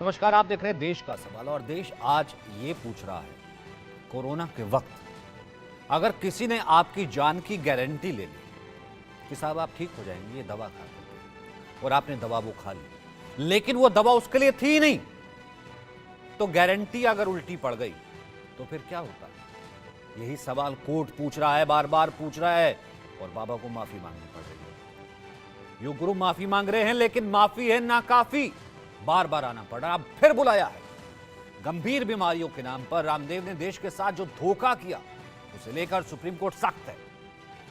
नमस्कार, आप देख रहे हैं देश का सवाल और देश आज ये पूछ रहा है, कोरोना के वक्त अगर किसी ने आपकी जान की गारंटी ले ली कि साहब आप ठीक हो जाएंगे ये दवा खा करके, और आपने दवा वो खा ली, लेकिन वो दवा उसके लिए थी नहीं, तो गारंटी अगर उल्टी पड़ गई तो फिर क्या होता? यही सवाल कोर्ट पूछ रहा है, बार बार पूछ रहा है, और बाबा को माफी मांगनी पड़ रही है। योग गुरु माफी मांग रहे हैं, लेकिन माफी है नाकाफी, बार बार आना पड़ रहा, अब फिर बुलाया है। गंभीर बीमारियों के नाम पर रामदेव ने देश के साथ जो धोखा किया उसे लेकर सुप्रीम कोर्ट सख्त है,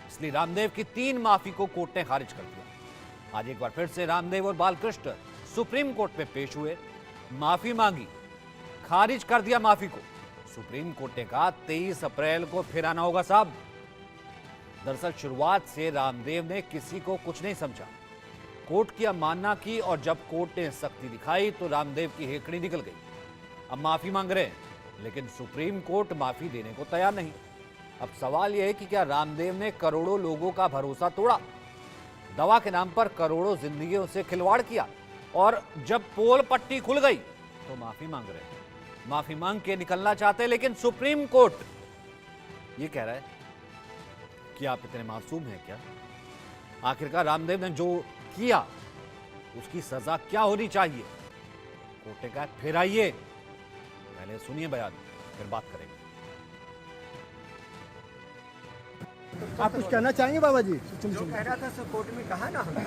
इसलिए रामदेव की 3 माफी को कोर्ट ने खारिज कर दिया। आज एक बार फिर से रामदेव और बालकृष्ण सुप्रीम कोर्ट में पेश हुए, माफी मांगी, खारिज कर दिया माफी को। सुप्रीम कोर्ट ने कहा 23 अप्रैल को फिर आना होगा साहब। दरअसल शुरुआत से रामदेव ने किसी को कुछ नहीं समझा, कोर्ट की अवमानना की, और जब कोर्ट ने सख्ती दिखाई तो रामदेव की हेकड़ी निकल गई। अब माफी मांग रहे हैं, लेकिन सुप्रीम कोर्ट माफी देने को तैयार नहीं। अब सवाल यह है कि क्या रामदेव ने करोड़ों लोगों का भरोसा तोड़ा, दवा के नाम पर करोड़ों जिंदगियों से खिलवाड़ किया, और जब पोल पट्टी खुल गई तो माफी मांग रहे हैं, माफी मांग के निकलना चाहते हैं। लेकिन सुप्रीम कोर्ट ये कह रहा है कि आप इतने मासूम हैं क्या? आखिरकार रामदेव ने जो किया उसकी सजा क्या होनी चाहिए? कोर्ट ने कहा फिर आइए, पहले सुनिए बयान, फिर बात करेंगे। आप कुछ कहना चाहेंगे बाबा जी? जो कह रहा था सर कोर्ट में कहा ना हमने।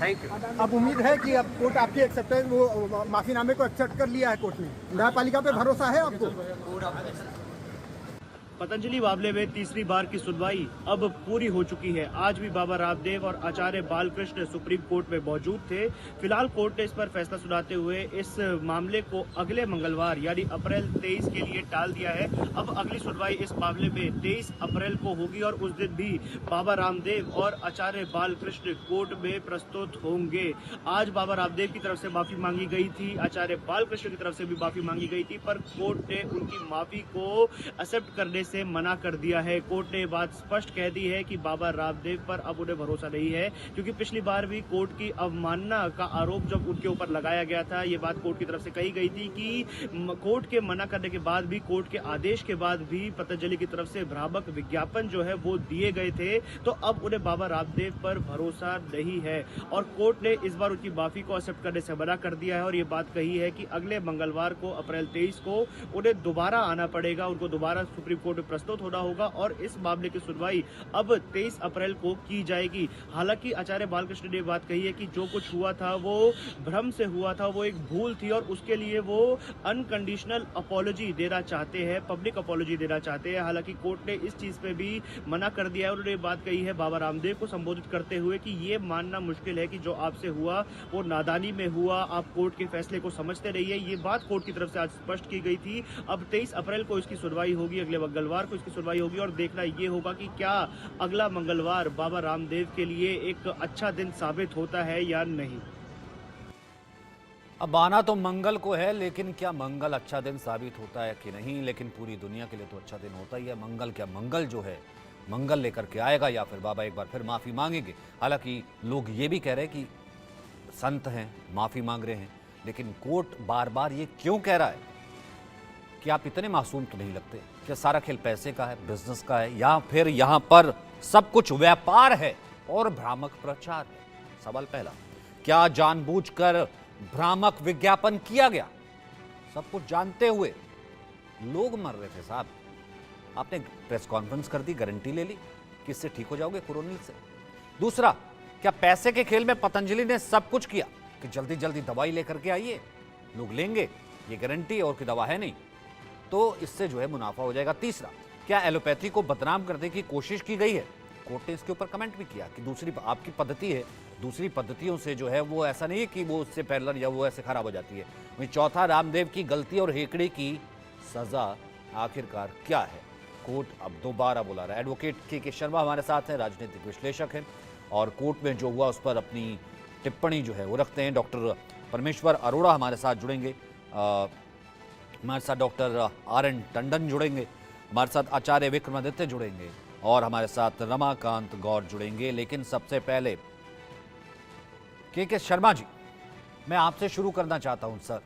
Thank you. अब उम्मीद है कि अब कोर्ट आपकी एक्सेप्टेंस वो माफीनामे को एक्सेप्ट कर लिया है कोर्ट ने। न्यायपालिका पे भरोसा है आपको? पतंजलि मामले में तीसरी बार की सुनवाई अब पूरी हो चुकी है। आज भी बाबा रामदेव और आचार्य बालकृष्ण सुप्रीम कोर्ट में मौजूद थे। फिलहाल कोर्ट ने इस पर फैसला सुनाते हुए इस मामले को अगले मंगलवार यानी अप्रैल 23 के लिए टाल दिया है। अब अगली सुनवाई इस मामले में 23 अप्रैल को होगी और उस दिन भी बाबा रामदेव और आचार्य बालकृष्ण कोर्ट में प्रस्तुत होंगे। आज बाबा रामदेव की तरफ से माफी मांगी गई थी, आचार्य बालकृष्ण की तरफ से भी माफी मांगी गई थी, पर कोर्ट ने उनकी माफी को एक्सेप्ट करने से मना कर दिया है। कोर्ट ने बात स्पष्ट कह दी है कि बाबा रामदेव पर अब उन्हें भरोसा नहीं है, क्योंकि पिछली बार भी कोर्ट की अवमानना का आरोप जब उनके ऊपर लगाया गया था, ये बात कोर्ट की तरफ से कही गई थी कि कोर्ट के मना करने के बाद भी, कोर्ट के आदेश के बाद भी पतंजलि की तरफ से भ्रामक विज्ञापन जो है वो दिए गए थे, तो अब उन्हें बाबा रामदेव पर भरोसा नहीं है। और कोर्ट ने इस बार उनकी माफी को एक्सेप्ट करने से मना कर दिया है और ये बात कही है कि अगले मंगलवार को अप्रैल 23 को उन्हें दोबारा आना पड़ेगा, उनको दोबारा सुप्रीम कोर्ट में प्रस्तुत होना होगा और इस मामले की सुनवाई अब 23 अप्रैल को की जाएगी। हालांकि आचार्य बालकृष्ण ने बात कही है कि जो कुछ हुआ था वो भ्रम से हुआ था, वो एक भूल थी और उसके लिए वो अनकंडीशनल अपॉलॉजी देना चाहते हैं, पब्लिक अपॉलॉजी देना चाहते हैं। हालांकि कोर्ट ने इस चीज पे भी मना कर दिया है। उन्होंने बात कही है बाबा रामदेव को संबोधित करते हुए कि ये मानना मुश्किल है कि जो आपसे हुआ वो नादानी में हुआ, आप कोर्ट के फैसले को समझते रहिए। ये बात कोर्ट की तरफ से आज स्पष्ट की गई थी। अब 23 अप्रैल को इसकी सुनवाई होगी, अगले मंगलवार को इसकी सुनवाई होगी और देखना ये होगा कि क्या अगला मंगलवार बाबा रामदेव के लिए एक अच्छा दिन साबित होता है या नहीं। अब आना तो मंगल को है, लेकिन क्या मंगल अच्छा दिन साबित होता है कि नहीं? लेकिन पूरी दुनिया के लिए तो अच्छा दिन होता ही है। मंगल क्या, मंगल जो है मंगल लेकर के आएगा या फिर बाबा एक बार फिर माफी मांगेंगे। हालांकि लोग ये भी कह रहे हैं कि संत हैं, माफी मांग रहे हैं, लेकिन कोर्ट बार बार ये क्यों कह रहा है कि आप इतने मासूम तो नहीं लगते? क्या सारा खेल पैसे का है, बिजनेस का है, या फिर यहां पर सब कुछ व्यापार है और भ्रामक प्रचार है? सवाल पहला, क्या जानबूझकर भ्रामक विज्ञापन किया गया? सब कुछ जानते हुए लोग मर रहे थे साहब, आपने प्रेस कॉन्फ्रेंस कर दी, गारंटी ले ली कि इससे ठीक हो जाओगे कोरोना से। दूसरा, क्या पैसे के खेल में पतंजलि ने सब कुछ किया कि जल्दी जल्दी दवाई लेकर के आइए, लोग लेंगे, ये गारंटी और की दवा है नहीं, तो इससे जो है मुनाफा हो जाएगा। तीसरा, क्या एलोपैथी को बदनाम करने की कोशिश की गई है? कोर्ट ने इसके ऊपर कमेंट भी किया कि दूसरी आपकी पद्धति है, दूसरी पद्धतियों से जो है वो ऐसा नहीं है कि वो उससे पैरेलल या वो ऐसे खराब हो जाती है। वहीं चौथा, रामदेव की गलती और हेकड़ी की सजा आखिरकार क्या है? कोर्ट अब दोबारा बुला रहा है। एडवोकेट के शर्मा हमारे साथ हैं, राजनीतिक विश्लेषक हैं और कोर्ट में जो हुआ उस पर अपनी टिप्पणी जो है वो रखते हैं। डॉक्टर परमेश्वर अरोड़ा हमारे साथ जुड़ेंगे, हमारे साथ डॉक्टर RN टंडन जुड़ेंगे, हमारे साथ आचार्य विक्रमादित्य जुड़ेंगे और हमारे साथ रमाकांत गौर जुड़ेंगे। लेकिन सबसे पहले के शर्मा जी, मैं आपसे शुरू करना चाहता हूं सर।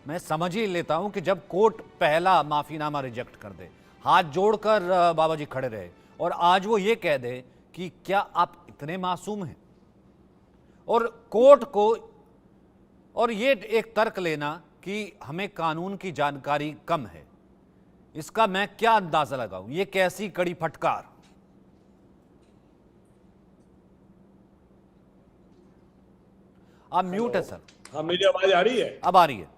मैं समझ ही लेता हूं कि जब कोर्ट पहला माफीनामा रिजेक्ट कर दे, हाथ जोड़कर बाबा जी खड़े रहे, और आज वो ये कह दे कि क्या आप इतने मासूम हैं, और कोर्ट को और ये एक तर्क लेना कि हमें कानून की जानकारी कम है, इसका मैं क्या अंदाजा लगाऊं? ये कैसी कड़ी फटकार। आप म्यूट है सर। हाँ, मेरी आवाज आ रही है? अब आ रही है।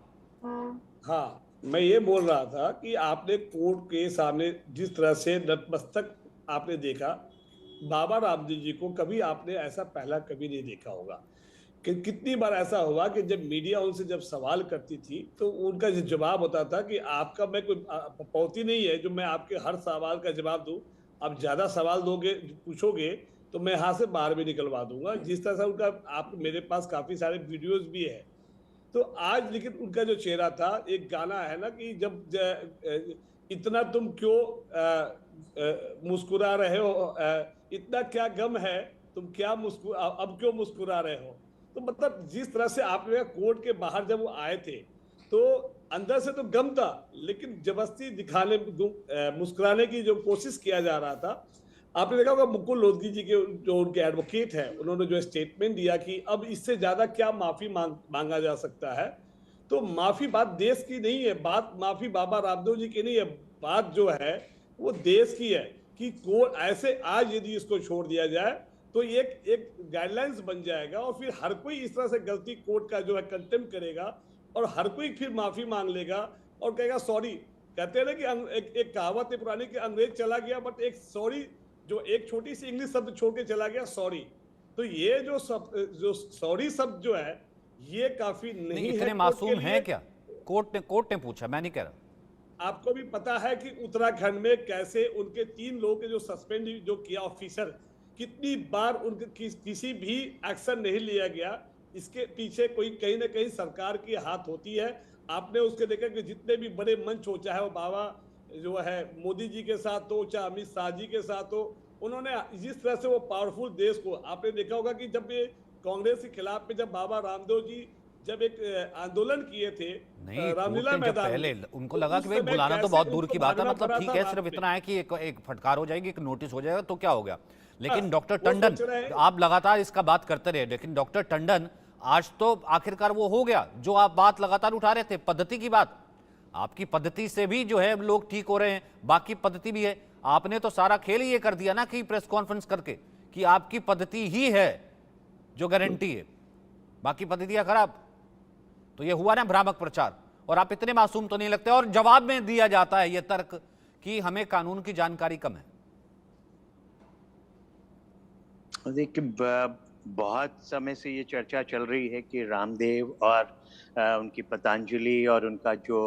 हाँ, मैं ये बोल रहा था कि आपने कोर्ट के सामने जिस तरह से नतमस्तक आपने देखा, बाबा रामदेव जी को कभी आपने ऐसा पहला कभी नहीं देखा होगा। कि कितनी बार ऐसा हुआ कि जब मीडिया उनसे जब सवाल करती थी तो उनका जो जवाब होता था कि आपका मैं कोई पौती नहीं है जो मैं आपके हर सवाल का जवाब दूं, आप ज्यादा सवाल दोगे पूछोगे तो मैं यहाँ से बाहर भी निकलवा दूंगा। जिस तरह से उनका, आप मेरे पास काफी सारे वीडियोस भी है। तो आज लेकिन उनका जो चेहरा था, एक गाना है ना कि जब इतना तुम क्यों मुस्कुरा रहे हो, इतना क्या गम है, तुम क्या अब क्यों मुस्कुरा रहे हो। तो मतलब जिस तरह से आपने कोर्ट के बाहर जब वो आए थे तो अंदर से तो गम था, लेकिन जबरदस्ती दिखाने मुस्कुराने की जो कोशिश किया जा रहा था। आपने देखा होगा मुकुल रोहतगी जी के जो उनके एडवोकेट हैं, उन्होंने जो स्टेटमेंट दिया कि अब इससे ज्यादा क्या माफी मांगा जा सकता है। तो माफी बात देश की नहीं है, बात माफी बाबा रामदेव जी की नहीं है, बात जो है वो देश की है कि कोर्ट ऐसे आज यदि इसको छोड़ दिया जाए तो एक गाइडलाइंस बन जाएगा और फिर हर कोई इस तरह से गलती कोर्ट का जो है कंटेम्प्ट करेगा और हर कोई फिर माफी मांग लेगा और कहेगा सॉरी। कहते हैं ना कि एक कहावत है पुरानी कि अंग्रेज चला गया बट एक सॉरी, जो एक छोटी सी इंग्लिश शब्द छोड़ के चला गया, सॉरी। तो ये जो सॉरी शब्द जो है ये काफी नहीं इतने है। मासूम हैं क्या? कोर्ट ने पूछा, मैं नहीं कह रहा। आपको भी पता है कि उत्तराखंड में कैसे उनके 3 लोगों के जो सस्पेंड जो किया ऑफिसर, कितनी बार उनके किसी भी एक्शन नहीं लिया गया। इसके पीछे कोई कहीं ना कहीं सरकार की हाथ होती है। आपने उसके देखा कि जितने भी बड़े मंच हो, चाहे वो बाबा जो है मोदी जी के साथ हो, चाहे अमित शाह जी के साथ हो, उन्होंने जिस तरह से वो पावरफुल देश को, आपने देखा होगा कि जब ये कांग्रेस के खिलाफ में जब बाबा रामदेव जी जब एक आंदोलन किए थे रामलीला मैदान, पहले उनको लगा कि भाई बुलाना तो बहुत दूर की बात है, मतलब ठीक है, सिर्फ इतना है कि एक फटकार हो जाएगी, एक नोटिस हो जाएगा तो क्या हो गया। लेकिन डॉक्टर टंडन, आप लगातार इसका बात करते रहे, लेकिन डॉक्टर टंडन आज तो आखिरकार वो हो गया जो आप बात लगातार उठा रहे थे, पद्धति की बात। आपकी पद्धति से भी जो है लोग ठीक हो रहे हैं, बाकी पद्धति भी है। आपने तो सारा खेल ये कर दिया ना कि प्रेस कॉन्फ्रेंस करके कि आपकी पद्धति ही है जो गारंटी है, बाकी पद्धतियां खराब। तो ये हुआ ना भ्रामक प्रचार। और आप इतने मासूम तो नहीं लगते, और जवाब में दिया जाता है ये तर्क कि हमें कानून की जानकारी कम है। देखिए, बहुत समय से ये चर्चा चल रही है कि रामदेव और उनकी पतंजलि और उनका जो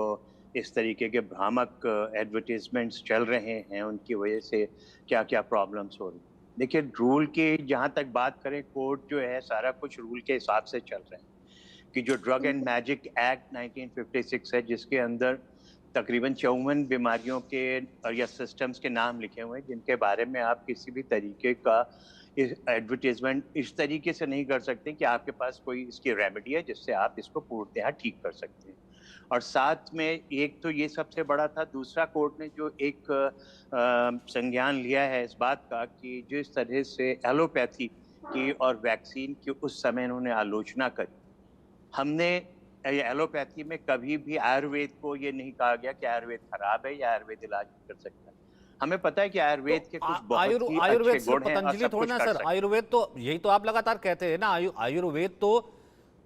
इस तरीके के भ्रामक एडवर्टीजमेंट्स चल रहे हैं, उनकी वजह से क्या क्या प्रॉब्लम्स हो रही। देखिए, रूल की जहाँ तक बात करें, कोर्ट जो है सारा कुछ रूल के हिसाब से चल रहे हैं कि जो ड्रग एंड मैजिक एक्ट 1956 है, जिसके अंदर तकरीबन 54 बीमारियों के या सिस्टम्स के नाम लिखे हुए हैं जिनके बारे में आप किसी भी तरीके का एडवर्टीजमेंट इस तरीके से नहीं कर सकते कि आपके पास कोई इसकी रेमेडी है जिससे आप इसको पूर्णतः ठीक कर सकते हैं। और साथ में एक तो ये सबसे बड़ा था, दूसरा कोर्ट ने जो एक संज्ञान लिया है इस बात का कि जिस तरह से एलोपैथी की और वैक्सीन की उस समय उन्होंने आलोचना करी। हमने एलोपैथी में कभी भी आयुर्वेद को ये नहीं कहा गया कि आयुर्वेद खराब है या आयुर्वेद इलाज कर सकता है। हमें पता है कि आयुर्वेद के कुछ बहुत ही अच्छे गुण हैं। पतंजलि थोड़ा ना सर, आयुर्वेद तो यही तो आप लगातार कहते हैं ना, आयुर्वेद तो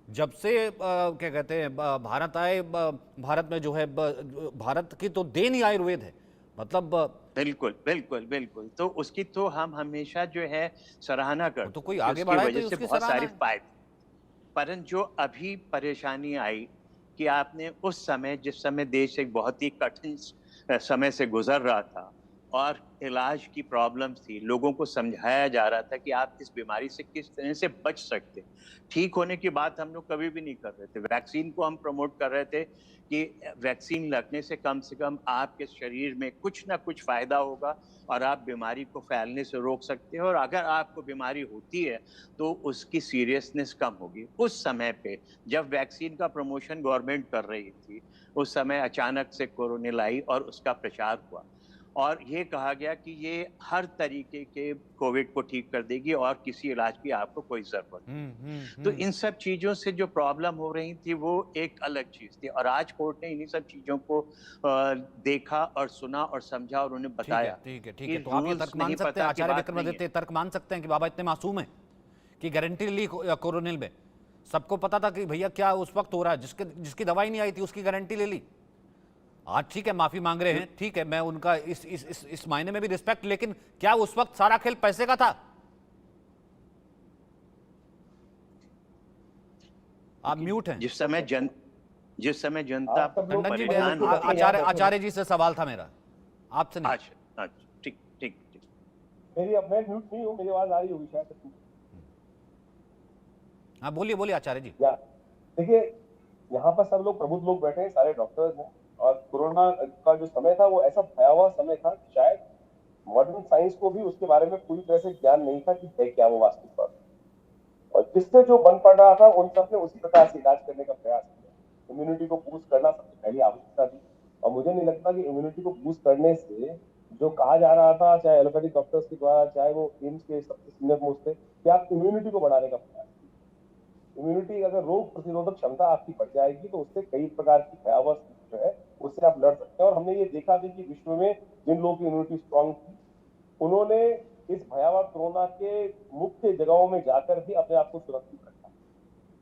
जब से क्या कहते हैं भारत आए, भारत में जो है भारत की तो देन ही आयुर्वेद है, मतलब बिल्कुल बिल्कुल बिल्कुल। तो उसकी तो हम हमेशा जो है सराहना करते हैं, तो कोई आगे बढ़ाए तो उसकी बहुत सारी सराहना। फायदे। परंतु जो अभी परेशानी आई कि आपने उस समय, जिस समय देश एक बहुत ही कठिन समय से गुजर रहा था, और इलाज की प्रॉब्लम्स थी, लोगों को समझाया जा रहा था कि आप इस बीमारी से किस तरह से बच सकते हैं। ठीक होने की बात हम लोग कभी भी नहीं कर रहे थे। वैक्सीन को हम प्रमोट कर रहे थे कि वैक्सीन लगने से कम आपके शरीर में कुछ ना कुछ फ़ायदा होगा और आप बीमारी को फैलने से रोक सकते हैं, और अगर आपको बीमारी होती है, तो उसकी सीरियसनेस कम होगी। उस समय पे जब वैक्सीन का प्रमोशन गवर्नमेंट कर रही थी, उस समय अचानक से कोरोनिल आई और उसका प्रचार हुआ। और ये कहा गया कि ये हर तरीके के कोविड को ठीक कर देगी और किसी इलाज की आपको कोई ज़रूरत नहीं। तो इन सब चीज़ों से जो प्रॉब्लम हो रही थी, वो एक अलग चीज़ थी, और आज कोर्ट ने इन्हीं सब चीज़ों को देखा और सुना और समझा और उन्हें बताया। ठीक है कि तो आप ये rules तर्क मान नहीं सकते हैं, पता की आचार्य बात नहीं विक्रमादित्य है। तर्क मान सकते हैं कि बाबा इतने मासूम हैं कि गारंटी ली कोरोनिल में, सबको पता था कि भैया क्या उस वक्त हो रहा है, जिसकी दवाई नहीं आई थी उसकी गारंटी ले ली। आज ठीक है माफी मांग रहे हैं, ठीक है, मैं उनका इस मायने में भी रिस्पेक्ट, लेकिन क्या उस वक्त सारा खेल पैसे का था? आप म्यूट हैं। जिस समय जनता टंडन जी, परेशान होती है। आचार्य जी से सवाल था मेरा, आपसे नहीं। अच्छा, ठीक ठीक ठीक। मैं म्यूट नहीं हूँ, मेरी आवाज आ रही होगी शायद। हाँ बोलिए आचार्य जी। देखिए, यहाँ पर सब लोग प्रबुद्ध लोग बैठे हैं, सारे डॉक्टर्स हैं, और कोरोना का जो समय था वो ऐसा भयावह समय था कि शायद मॉडर्न साइंस को भी उसके बारे में पूरी तरह से ज्ञान नहीं था कि है क्या वो वास्तविक बात। और जिससे जो बन पड़ रहा था, उन सब ने उसी प्रकार से इलाज करने का प्रयास किया। इम्यूनिटी को बूस्ट करना सबसे पहली आवश्यकता थी, और मुझे नहीं लगता कि इम्यूनिटी को बूस्ट करने से जो कहा जा रहा था, चाहे एलोपैथिक डॉक्टर्स के द्वारा, चाहे वो एम्स के सबसे सीनियर मोस्ट थे, कि आप इम्यूनिटी को बढ़ाने का प्रयास कीजिए। इम्यूनिटी, अगर रोग प्रतिरोधक क्षमता आपकी बढ़ जाएगी तो उससे कई प्रकार की भयावह जो है उससे आप लड़ सकते हैं। और हमने ये देखा भी कि विश्व में जिन लोगों की इम्यूनिटी स्ट्रांग थी, उन्होंने इस भयावह कोरोना के मुख्य जगहों में जाकर भी अपने आप को सुरक्षित रखा।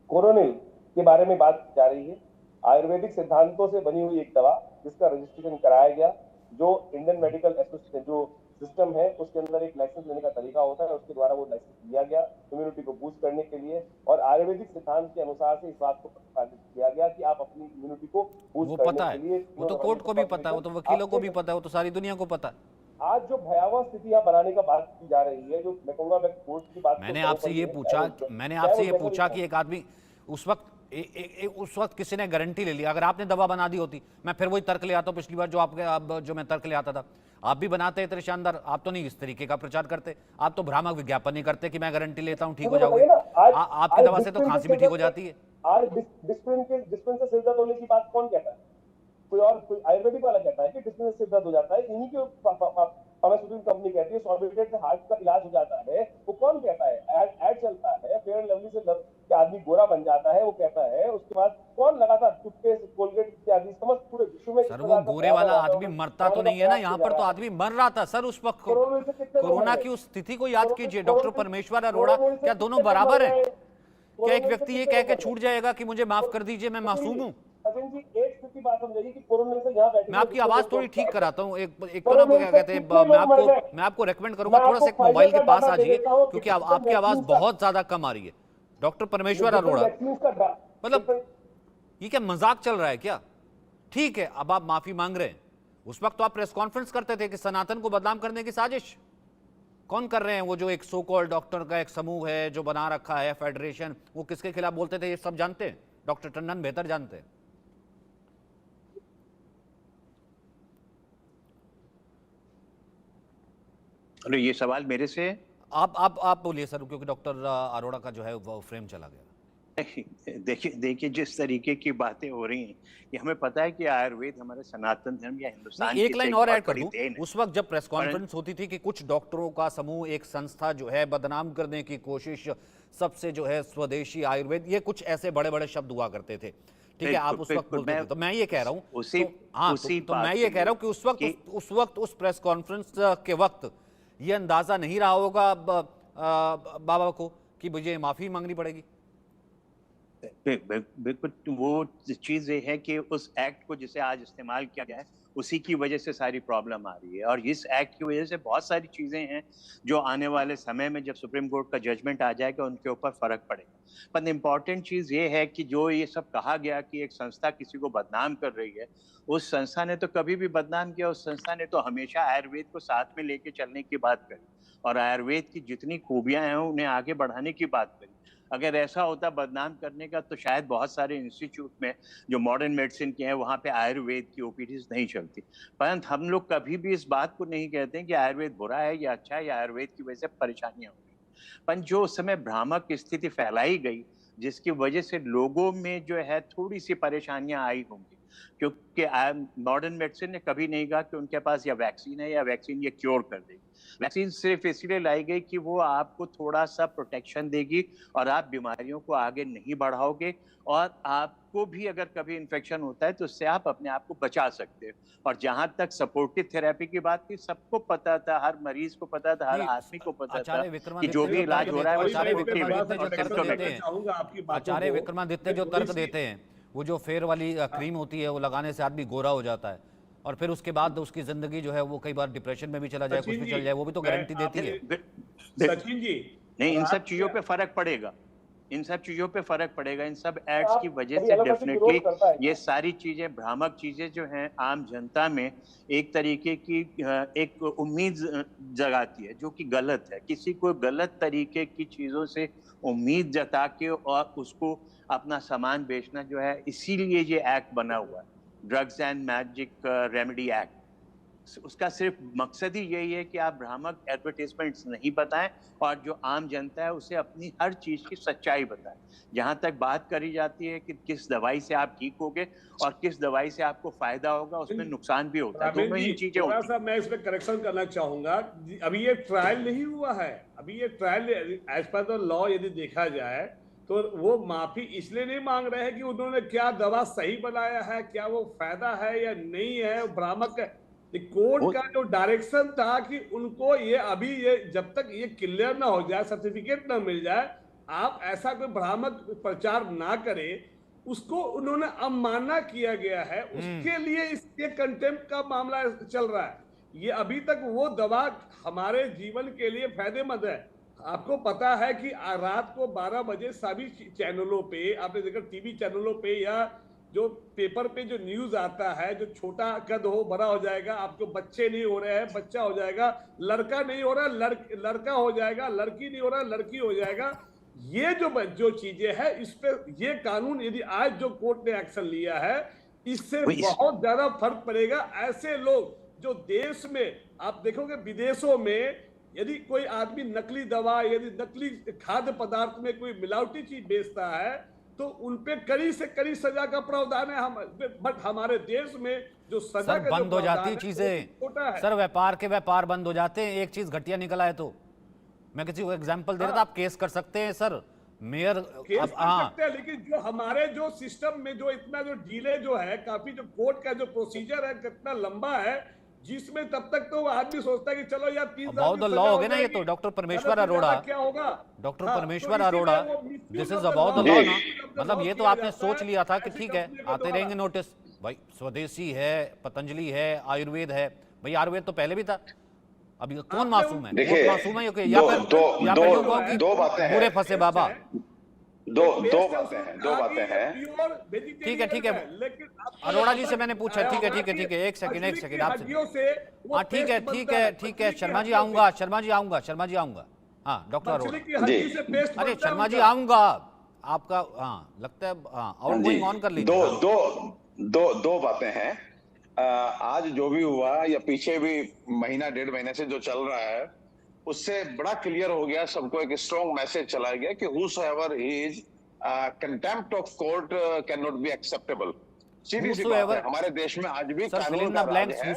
कोरोनिल के बारे में बात की जा रही है, आयुर्वेदिक सिद्धांतों से बनी हुई एक दवा जिसका रजिस्ट्रेशन कराया गया, जो इंडियन मेडिकल एसोसिएशन जो सिस्टम है उसके अंदर एक लाइसेंस लेने का तरीका होता है, उसके द्वारा वो लाइसेंस लिया गया इम्यूनिटी को बूस्ट करने के लिए। और आयुर्वेदिक सिद्धांत के अनुसार से इस बात को प्रतिपादित किया गया कि आप अपनी इम्यूनिटी को वो बूस्ट पता करने है, के लिए, वो तो कोर्ट को भी पता है, वो तो वकीलों को भी पता है, वो तो सारी दुनिया को पता है। आज जो भयावह स्थितियां बनाने का बात की जा रही है, जो मैं कहूंगा मैं कोर्ट की बात मैंने आपसे ये पूछा कि एक आदमी उस वक्त किसी ने गारंटी ले ली, अगर आपने दवा बना दी होती, मैं फिर वही तर्क ले आता हूं पिछली बार जो मैं तर्क ले आता था, आप भी बनाते इतने शानदार, आप तो नहीं इस तरीके का प्रचार करते, आप तो भ्रामक विज्ञापन नहीं करते कि मैं गारंटी लेता हूं ठीक हो जाओगे। आपकी दवा से तो खांसी भी ठीक हो जाती है। आज डिस्पेंस से सिर दर्द होने की बात कौन कहता है? कोई आयुर्वेदिक वाला कहता है कि डिस्पेंस से सिर दर्द हो जाता है, इन्हीं के फार्मास्यूटिकल कंपनी कहती है सॉर्बिट्रेट से हार्ट का इलाज हो जाता है। वो कौन कहता है? ऐड चलता है, फेयर एंड लवली से आदमी गोरा बन जाता है, वो कहता है। उसके बाद कौन लगातार टूथपेस्ट, कोलगेट इत्यादि समस्त पूरे विश्व में। सर वो गोरे वाला आदमी मरता तो नहीं है ना, यहाँ पर तो आदमी मर रहा था सर उस वक्त। कोरोना की उस स्थिति को याद कीजिए, डॉक्टर परमेश्वर अरोड़ा, क्या दोनों बराबर है? क्या एक व्यक्ति ये कह के छूट जाएगा कि मुझे माफ कर दीजिए, मैं मासूम हूँ? मैं आपकी आवाज थोड़ी ठीक कराता हूँ, एक तो ना क्या कहते हैं, मैं आपको रेकमेंड करूंगा थोड़ा सा एक मोबाइल के पास आ जाइए, क्योंकि आपकी आवाज बहुत ज्यादा कम आ रही है। डॉक्टर परमेश्वर अरोड़ा, मतलब ये क्या मजाक चल रहा है क्या? ठीक है, अब आप माफी मांग रहे हैं, उस वक्त तो आप प्रेस कॉन्फ्रेंस करते थे कि सनातन को बदनाम करने की साजिश कौन कर रहे हैं, वो जो एक सो कॉल्ड डॉक्टर का एक समूह है जो बना रखा है फेडरेशन, वो किसके खिलाफ बोलते थे, ये सब जानते हैं, डॉक्टर टंडन बेहतर जानते हैं। अरे ये सवाल मेरे से? आप बोलिए सर, क्योंकि डॉक्टर अरोड़ा का जो है वो फ्रेम चला गया। देखिए जिस तरीके की बातें हो रही हैं, कि हमें पता है कि आयुर्वेद हमारे सनातन धर्म या हिंदुस्तान एक लाइन और ऐड कर दूं, देन है। उस वक्त जब प्रेस कॉन्फ्रेंस होती थी कि कुछ डॉक्टरों का समूह, एक संस्था जो है बदनाम करने की कोशिश, सबसे जो है स्वदेशी आयुर्वेद, ये कुछ ऐसे बड़े बड़े शब्द हुआ करते थे, ठीक है, आप उस वक्त बोलते थे। तो मैं ये कह रहा हूं, तो मैं ये कह रहा हूं कि उस वक्त उस प्रेस कॉन्फ्रेंस के वक्त ये अंदाजा नहीं रहा होगा बाबा को कि मुझे माफी मांगनी पड़ेगी। बिल्कुल, वो चीज ये है कि उस एक्ट को जिसे आज इस्तेमाल किया गया है, उसी की वजह से सारी प्रॉब्लम आ रही है। और इस एक्ट की वजह से बहुत सारी चीजें हैं जो आने वाले समय में जब सुप्रीम कोर्ट का जजमेंट आ जाएगा उनके ऊपर फर्क पड़ेगा। पर इम्पॉर्टेंट चीज ये है कि जो ये सब कहा गया कि एक संस्था किसी को बदनाम कर रही है, उस संस्था ने तो कभी भी बदनाम किया। उस संस्था ने तो हमेशा आयुर्वेद को साथ में लेके चलने की बात करी और आयुर्वेद की जितनी खूबियां हैं उन्हें आगे बढ़ाने की बात करी। अगर ऐसा होता बदनाम करने का तो शायद बहुत सारे इंस्टीट्यूट में जो मॉडर्न मेडिसिन के हैं वहां पे आयुर्वेद की ओपीडीज नहीं चलती। परंतु हम लोग कभी भी इस बात को नहीं कहते हैं कि आयुर्वेद बुरा है या अच्छा है या आयुर्वेद की वजह से परेशानियां हो रही। पर जो उस समय भ्रामक स्थिति फैलाई गई जिसकी वजह से लोगों में जो है थोड़ी सी परेशानियां आई होंगी, क्योंकि मॉडर्न मेडिसिन ने कभी नहीं कहा कि उनके पास या वैक्सीन है या वैक्सीन ये क्योर कर देगी। वैक्सीन सिर्फ इसलिए लाई गई कि वो आपको थोड़ा सा प्रोटेक्शन देगी और आप बीमारियों को आगे नहीं बढ़ाओगे और आपको भी अगर कभी इन्फेक्शन होता है तो उससे आप अपने आप को बचा सकते हो। और जहां तक सपोर्टिव थेरेपी की बात थी, सबको पता था, हर मरीज को पता था, हर आदमी को पता था कि जो भी इलाज हो रहा है वो आचार्य विक्रमादित्य जो तर्क देते हैं, वो जो फेयर वाली क्रीम होती है वो लगाने से आदमी गोरा हो जाता है और फिर उसके बाद उसकी जिंदगी जो है वो कई बार डिप्रेशन में भी चला जाए, कुछ भी चल जाए, वो भी तो गारंटी देती है। सचिन जी नहीं, इन सब चीजों पे फर्क पड़ेगा, इन सब चीजों पे फर्क पड़ेगा। इन सब एड्स की वजह से डेफिनेटली ये सारी चीजें, भ्रामक चीजें जो हैं आम जनता में एक तरीके की एक उम्मीद जगाती है जो कि गलत है। किसी को गलत तरीके की चीजों से उम्मीद जता के और उसको अपना सामान बेचना जो है, इसीलिए ये एक्ट बना हुआ है, drugs and magic remedy act. उसका सिर्फ मकसद ही यही है कि आप भ्रामक एडवर्टाइजमेंट्स नहीं बताएं और जो आम जनता है उसे अपनी हर चीज की सच्चाई बताएं। जहां तक बात करी जाती है कि किस दवाई से आप ठीक होगे और किस दवाई से आपको फायदा होगा, उसमें नुकसान भी होता है, दोनों ही चीजें होती हैं। थोड़ा सा मैं इसमें करेक्शन करना चाहूंगा। अभी ये ट्रायल नहीं हुआ है, अभी ये trial as per the law यदि देखा जाए तो वो माफी इसलिए नहीं मांग रहे हैं कि उन्होंने क्या दवा सही बनाया है, क्या वो फायदा है या नहीं है, भ्रामक है। कोर्ट का जो डायरेक्शन था कि उनको ये अभी ये जब तक ये क्लियर ना हो जाए, सर्टिफिकेट ना मिल जाए, आप ऐसा कोई भ्रामक प्रचार ना करें, उसको उन्होंने अवमानना किया गया है, उसके लिए इसके कंटेम्प्ट का मामला चल रहा है। ये अभी तक वो दवा हमारे जीवन के लिए फायदेमंद है। आपको पता है कि रात को 12 बजे सभी चैनलों पे, आपने देखा टीवी चैनलों पे या जो पेपर पे जो न्यूज आता है, जो छोटा कद हो बड़ा हो जाएगा, आपको बच्चे नहीं हो रहे हैं बच्चा हो जाएगा, लड़का नहीं हो रहा लड़का हो जाएगा, लड़की नहीं हो रहा लड़की हो जाएगा, ये जो चीजें हैं इस पे ये कानून यदि आज जो कोर्ट ने एक्शन लिया है इससे बहुत ज्यादा फर्क पड़ेगा। ऐसे लोग जो देश में, आप देखोगे विदेशों में यदि कोई आदमी नकली दवा, यदि नकली खाद्य पदार्थ में कोई मिलावटी चीज बेचता है तो उनपे कड़ी से कड़ी सजा का प्रावधान है। बट हमारे देश में जो सजा का बंद हो जाती है चीजें सर, व्यापार के व्यापार बंद हो जाते हैं, एक चीज घटिया निकला है तो मैं किसी को एग्जांपल दे रहा था, आप केस कर सकते हैं सर, मेयर केस कर सकते हैं, लेकिन जो हमारे जो सिस्टम में जो इतना जो डिले जो है, काफी जो कोर्ट का जो प्रोसीजर है कितना लंबा है, जिसमें तब तक तो वो सोचता है कि चलो यार 3 साल अबाउट द लॉ हो गए ना ये तो। डॉक्टर परमेश्वर अरोड़ा, क्या होगा डॉक्टर परमेश्वर Arora, this is about the law ना, मतलब ये तो आपने सोच लिया था कि ठीक है आते रहेंगे नोटिस, भाई स्वदेशी है, पतंजलि है, आयुर्वेद है, भाई आयुर्वेद तो पहले भी था, अभी कौन मासूम है? देखिए मासूम है या फिर दो बातें हैं, पूरे फंसे बाबा। दो बातें हैं। ठीक है अरोड़ा जी से मैंने पूछा, ठीक है एक सेकंड आपसे, हाँ ठीक है शर्मा जी आऊंगा हाँ डॉक्टर अरोड़ा जी, अरे शर्मा जी आऊंगा आपका, हाँ लगता है हाँ और गोइंग ऑन कर लीजिए। दो बातें हैं। आज जो भी हुआ या पीछे भी महीना 1.5 महीने से जो चल रहा है उससे बड़ा क्लियर हो गया, सबको एक स्ट्रॉन्ग मैसेज चला गया कि whosoever is contempt of court cannot be acceptable। सीधी सी बात है, हमारे देश में आज भी कानून का राज है।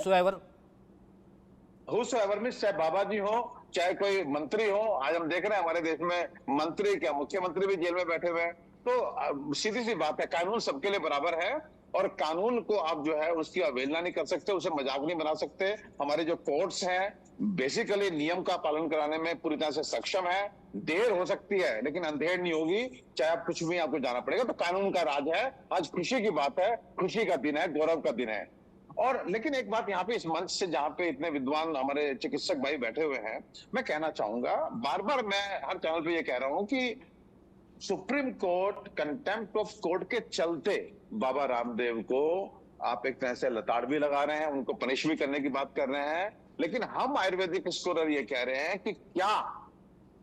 whosoever में चाहे बाबा जी हो चाहे कोई मंत्री हो, आज हम देख रहे हैं हमारे देश में मंत्री क्या मुख्यमंत्री भी जेल में बैठे हुए हैं। तो सीधी सी बात है, कानून सबके लिए बराबर है और कानून को आप जो है उसकी अवहेलना नहीं कर सकते, उसे मजाक नहीं बना सकते। हमारे जो कोर्ट्स हैं बेसिकली नियम का पालन कराने में पूरी तरह से सक्षम है। देर हो सकती है लेकिन अंधेर नहीं होगी, चाहे आप कुछ भी आपको जाना पड़ेगा। तो कानून का राज है। आज खुशी की बात है, खुशी का दिन है, गौरव का दिन है। और लेकिन एक बात यहाँ पे इस मंच से, जहाँ पे इतने विद्वान हमारे चिकित्सक भाई बैठे हुए हैं, मैं कहना चाहूंगा, बार बार मैं हर चैनल पे ये कह रहा हूं कि supreme court contempt of court के चलते बाबा रामदेव को आप एक तरह से लताड़ भी लगा रहे हैं, उनको पनिश भी करने की बात कर रहे हैं। लेकिन हम आयुर्वेदिक स्कॉलर ये कह रहे हैं कि क्या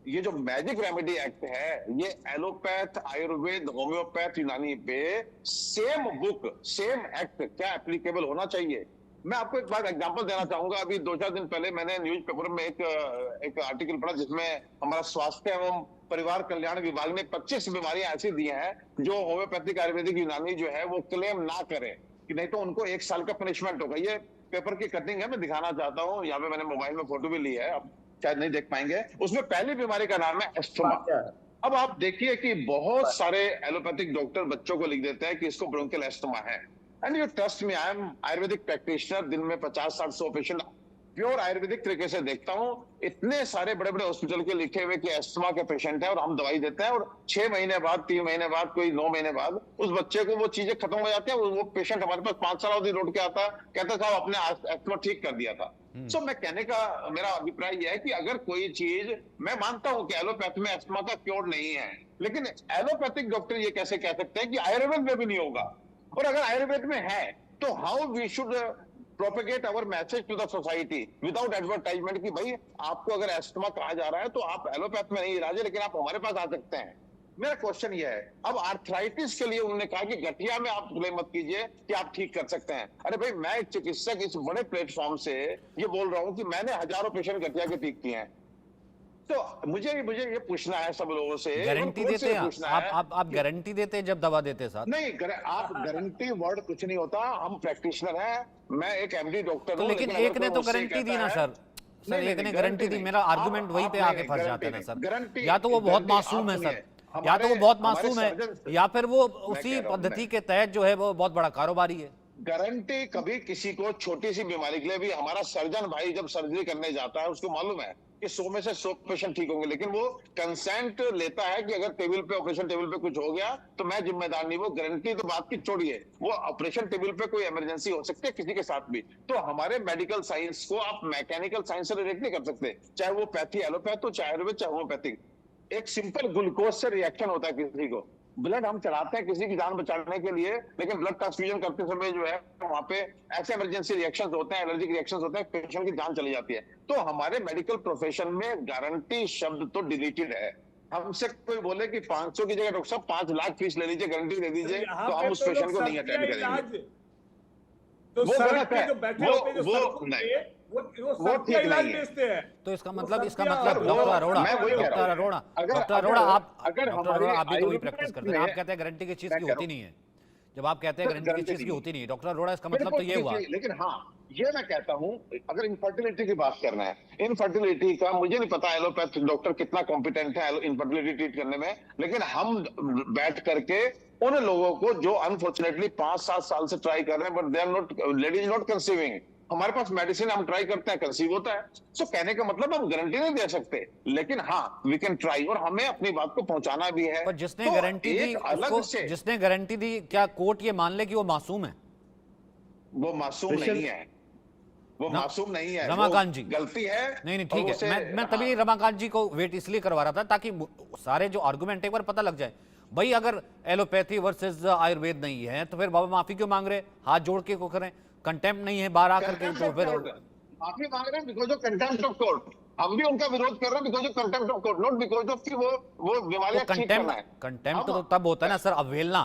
ये जो मैजिक रेमेडी एक्ट है, ये एलोपैथ, आयुर्वेद, होम्योपैथ, यूनानी पे सेम बुक, सेम एक्ट क्या एप्लीकेबल होना चाहिए? मैं आपको एक बात एग्जांपल देना चाहूंगा। अभी 2-4 दिन पहले मैंने न्यूज़पेपर में एक आर्टिकल पढ़ा जिसमें हमारा स्वास्थ्य एवं परिवार कल्याण विभाग ने 25 बीमारियां ऐसी दी हैं जो होम्योपैथिक, आयुर्वेदिक, यूनानी जो है वो क्लेम ना करें, कि नहीं तो उनको 1 साल का पनिशमेंट होगा। ये पेपर की कटिंग है, मैं दिखाना चाहता हूँ, यहाँ पे मैंने मोबाइल में फोटो भी ली है, आप शायद नहीं देख पाएंगे। उसमें पहली बीमारी का नाम है एस्थमा। अब आप देखिए कि बहुत सारे एलोपैथिक डॉक्टर बच्चों को लिख देते हैं कि इसको ब्रोंकियल एस्थमा है। And you trust me, I am Ayurvedic practitioner, दिन में 50-60-100 पेशेंट प्योर आयुर्वेदिक तरीके से देखता हूँ। इतने सारे बड़े बड़े हॉस्पिटल के लिखे हुए कि एस्थमा के पेशेंट है और हम दवाई देते हैं, और 6 महीने बाद, 3 महीने बाद, कोई 9 महीने बाद उस बच्चे को वो चीजें खत्म हो जाती है। वो पेशेंट हमारे पास 5 साल अवधि लौट के आता, कहता था आपने एस्थमा ठीक कर दिया था। सो मैं कहने का मेरा अभिप्राय यह है कि अगर कोई चीज, मैं मानता हूं कि एलोपैथ में एस्थमा का क्योर नहीं है, लेकिन एलोपैथिक डॉक्टर ये कैसे कह सकते हैं कि आयुर्वेद में भी नहीं होगा? और अगर आयुर्वेद में है तो how we should propagate our message to the society without advertisement कि भाई आपको अगर एस्थमा कहा जा रहा है तो आप एलोपैथ में नहीं इलाज है, लेकिन आप हमारे पास आ सकते हैं। मेरा क्वेश्चन ये है, अब आर्थराइटिस के लिए उन्होंने कहा कि गठिया में आप क्लेम मत कीजिए कि आप ठीक कर सकते हैं। अरे भाई, मैं एक चिकित्सक इस बड़े प्लेटफॉर्म से ये बोल रहा हूं कि मैंने हजारों पेशेंट गठिया के ठीक किए हैं। तो मुझे ये पूछना है सब लोगों से, गारंटी देते हैं आप गारंटी देते हैं जब दवा देते हैं साथ? नहीं, आप गारंटी वर्ड कुछ नहीं होता। हम प्रैक्टिशनर हैं, मैं एक एमडी डॉक्टर हूं। लेकिन एक ने तो गारंटी दी ना सर, एक ने गारंटी दी। मेरा आर्गुमेंट वहीं पे आके फंस जाता है ना सर। या तो वो बहुत मासूम है सर, या तो वो बहुत मासूम है, या फिर वो उसी पद्धति के तहत जो है वो बहुत बड़ा कारोबारी है। गारंटी कभी किसी को छोटी सी बीमारी के लिए भी, हमारा सर्जन भाई जब सर्जरी करने जाता है उसको मालूम है कि 100 में से 100 पेशेंट ठीक होंगे, लेकिन वो कंसेंट लेता है कि अगर टेबल पे, ऑपरेशन टेबल पे कुछ हो गया तो मैं जिम्मेदार नहीं। वो गारंटी तो बात की छोड़िए, वो ऑपरेशन टेबल पे कोई इमरजेंसी हो सकती है किसी के साथ भी। तो हमारे मेडिकल साइंस को आप मैकेनिकल साइंस से रिलेट नहीं कर सकते, चाहे वो पैथी एलोपैथ हो, चाहे आयुर्वेद, चाहे होम्योपैथिक। एक सिंपल ग्लूकोज से रिएक्शन होता है किसी को, ब्लड हम चढ़ाते हैं किसी की जान बचाने के लिए, लेकिन ब्लड ट्रांसफ्यूजन करते समय जो है वहां पे ऐसे इमरजेंसी रिएक्शंस होते हैं, एलर्जिक रिएक्शंस होते हैं, पेशेंट की जान चली जाती है। तो हमारे मेडिकल प्रोफेशन में गारंटी शब्द तो डिलीटेड है। हमसे कोई बोले कि 500 की जगह डॉक्टर साहब 5 लाख फीस ले लीजिए, गारंटी दे दीजिए, तो हम उस पेशेंट को नहीं अटेंड करेंगे। तो वो गलत है, वो ठीक नहीं है। तो इसका मतलब डॉक्टर अरोड़ा आप भी तो वही प्रैक्टिस करते हैं। आप कहते हैं गारंटी की चीज की होती नहीं है, जब आप कहते हैं गारंटी की चीज की होती नहीं है डॉक्टर अरोड़ा, इसका मतलब तो ये हुआ। लेकिन हाँ, ये मैं कहता हूं, अगर इनफर्टिलिटी की बात करना है, इनफर्टिलिटी का मुझे नहीं पता एलोपैथ डॉक्टर कितना कॉम्पिटेंट है इनफर्टिलिटी ट्रीट करने में, लेकिन हम बैठ करके उन लोगों को जो अनफॉर्चुनेटली 5-7 साल से ट्राई कर रहे हैं, but they are not, ladies not conceiving, हमारे पास मेडिसिन हम ट्राई करते हैं, कंसीव होता है। सो कहने का मतलब हम गारंटी नहीं दे सकते, लेकिन हाँ वी कैन ट्राई, और हमें अपनी बात को पहुंचाना भी है। पर जिसने गारंटी दी, जिसने गारंटी दी, क्या कोर्ट ये मान ले कि वो मासूम है? वो मासूम नहीं है, वो मासूम नहीं है, रमाकांत जी गलती है। नहीं ठीक है, मैं तभी रमाकांत जी को वेट इसलिए करवा रहा था ताकि सारे जो आर्गुमेंट एक बार पता लग जाए। भाई अगर एलोपैथी वर्सेस आयुर्वेद नहीं है तो फिर बाबा माफी क्यों मांग रहे? हाथ जोड़ के को करें, कंटेम्प्ट नहीं है बाहर आकर के, तो फिर माफी मांग रहे हैं because of contempt of court. हम भी उनका विरोध कर रहे हैं because of contempt of court, not because of कि वो बीमारियां ठीक करना है। कंटेम्प्ट तो तब होता है ना सर, अवहेलना।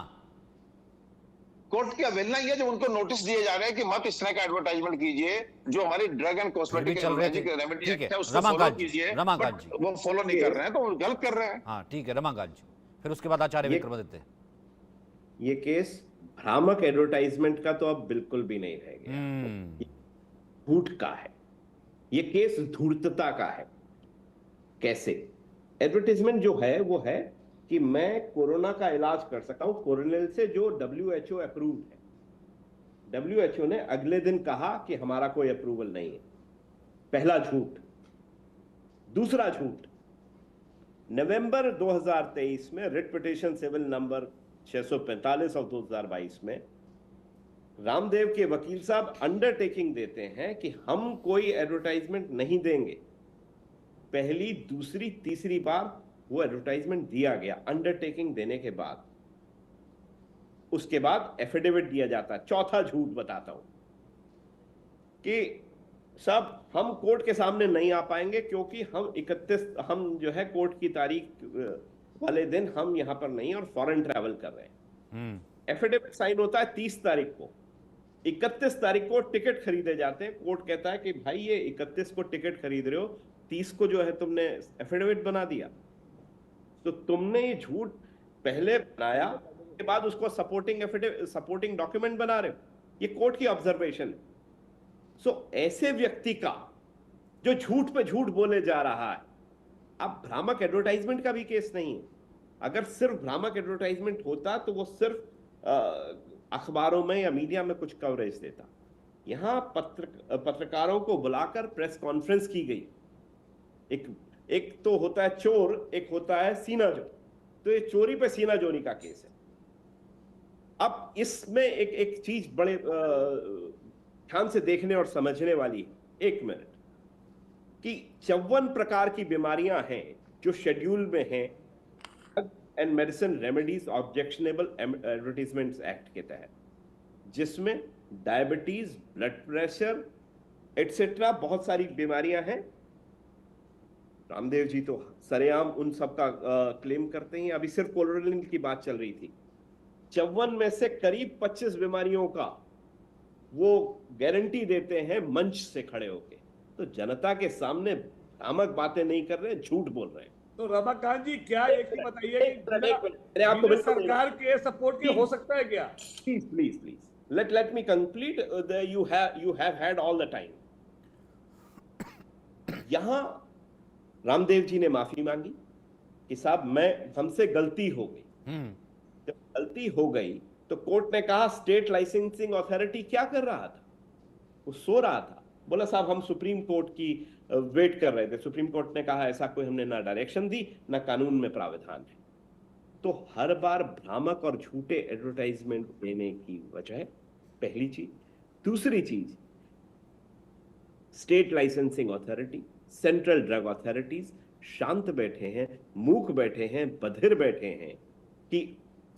कोर्ट की अवहेलना ये जो उनको नोटिस दिए जा रहे हैं कि मत इस तरह का एडवर्टाइजमेंट कीजिए, जो हमारी drug and cosmetic remedy act है उसको फॉलो कीजिए, रमाकांत जी वो फॉलो नहीं कर रहे हैं तो वो गलत कर रहे हैं। हाँ ठीक है रमाकांत जी, फिर उसके बाद आचार्य विक्रमादित्य। ये केस भ्रामक एडवर्टाइजमेंट का तो अब बिल्कुल भी नहीं रह गया, झूठ का है। ये केस धूर्तता का है। कैसे? एडवर्टाइजमेंट जो है वो है कि मैं कोरोना का इलाज कर सकता हूं कोरोनिल से, जो WHO अप्रूव्ड है। WHO ने अगले दिन कहा कि हमारा कोई अप्रूवल नहीं है। पहला झूठ। दूसरा झूठ, नवंबर 2023 में writ petition civil number 645 of 2022 में रामदेव के वकील साहब अंडरटेकिंग देते हैं कि हम कोई एडवर्टाइजमेंट नहीं देंगे। पहली, दूसरी, तीसरी बार वो एडवर्टाइजमेंट दिया गया अंडरटेकिंग देने के बाद। उसके बाद एफिडेविट दिया जाता है। चौथा झूठ बताता हूं कि साहब हम कोर्ट के सामने नहीं आ पाएंगे क्योंकि हम जो है कोर्ट की तारीख वाले दिन हम यहां पर नहीं और फॉरेन ट्रैवल कर रहे हैं। एफिडेविट साइन होता है 30 तारीख को। 31 तारीख को टिकट खरीदे जाते हैं। कोर्ट कहता है कि भाई ये 31 को टिकट खरीद रहे हो, 30 को जो है तुमने एफिडेविट बना दिया, तो तुमने ये झूठ पहले बनाया, के बाद उसको सपोर्टिंग डॉक्यूमेंट बना रहे हो। ये कोर्ट की ऑब्जर्वेशन। सो ऐसे व्यक्ति का जो झूठ पे झूठ बोले जा रहा है, अब भ्रामक एडवर्टाइजमेंट का भी केस नहीं है। अगर सिर्फ भ्रामक एडवर्टाइजमेंट होता तो वो सिर्फ अखबारों में या मीडिया में कुछ कवरेज देता। यहां पत्रकारों को बुलाकर प्रेस कॉन्फ्रेंस की गई। एक तो होता है चोर, एक होता है सीनाजोर। तो ये चोरी पे सीनाजोरी का केस है। अब इसमें एक चीज बड़े ध्यान से देखने और समझने वाली है। 1 मिनट कि 54 प्रकार की बीमारियां हैं जो शेड्यूल में हैं and medicine remedies objectionable advertisements act के तहत, जिसमें डायबिटीज, ब्लड प्रेशर एटसेट्रा बहुत सारी बीमारियां हैं। रामदेव जी तो सरेआम उन सब का क्लेम करते हैं। अभी सिर्फ कोलोरेक्टल की बात चल रही थी। 54 में से करीब 25 बीमारियों का वो गारंटी देते हैं मंच से खड़े होके। तो जनता के सामने भ्रामक बातें नहीं कर रहे, झूठ बोल रहे हैं। तो रमाकांत जी, क्या एक ही बताइए कि आपको सरकार के सपोर्ट के हो सकता है क्या? Please let me complete. You have had all the time. यहां रामदेव जी ने माफी मांगी कि साहब हमसे गलती हो गई। जब गलती हो गई तो कोर्ट ने कहा स्टेट लाइसेंसिंग अथॉरिटी क्या कर रहा था? वो सो रहा था। बोला साहब हम सुप्रीम कोर्ट की वेट कर रहे थे। सुप्रीम कोर्ट ने कहा ऐसा कोई हमने ना डायरेक्शन दी ना कानून में प्रावधान है। तो हर बार भ्रामक और झूठे एडवर्टाइजमेंट देने की वजह, पहली चीज। दूसरी चीज, state licensing authority, central drug authorities शांत बैठे हैं, मूक बैठे हैं, बधिर बैठे हैं कि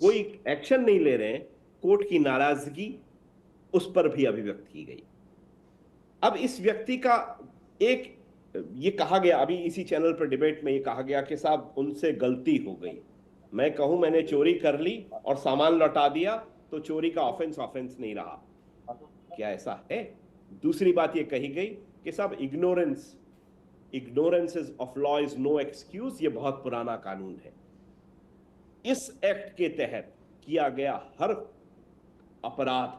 कोई एक्शन नहीं ले रहे हैं। कोर्ट की नाराजगी उस पर भी अभिव्यक्त की गई। अब इस व्यक्ति का ये कहा गया, अभी इसी चैनल पर डिबेट में ये कहा गया कि साहब उनसे गलती हो गई। मैं कहूं मैंने चोरी कर ली और सामान लौटा दिया तो चोरी का ऑफेंस नहीं रहा। क्या ऐसा है? दूसरी बात ये कही गई कि साहब ignorance of law is no excuse. ये बहुत पुराना कानून है। इस एक्ट के तहत किया गया हर अपराध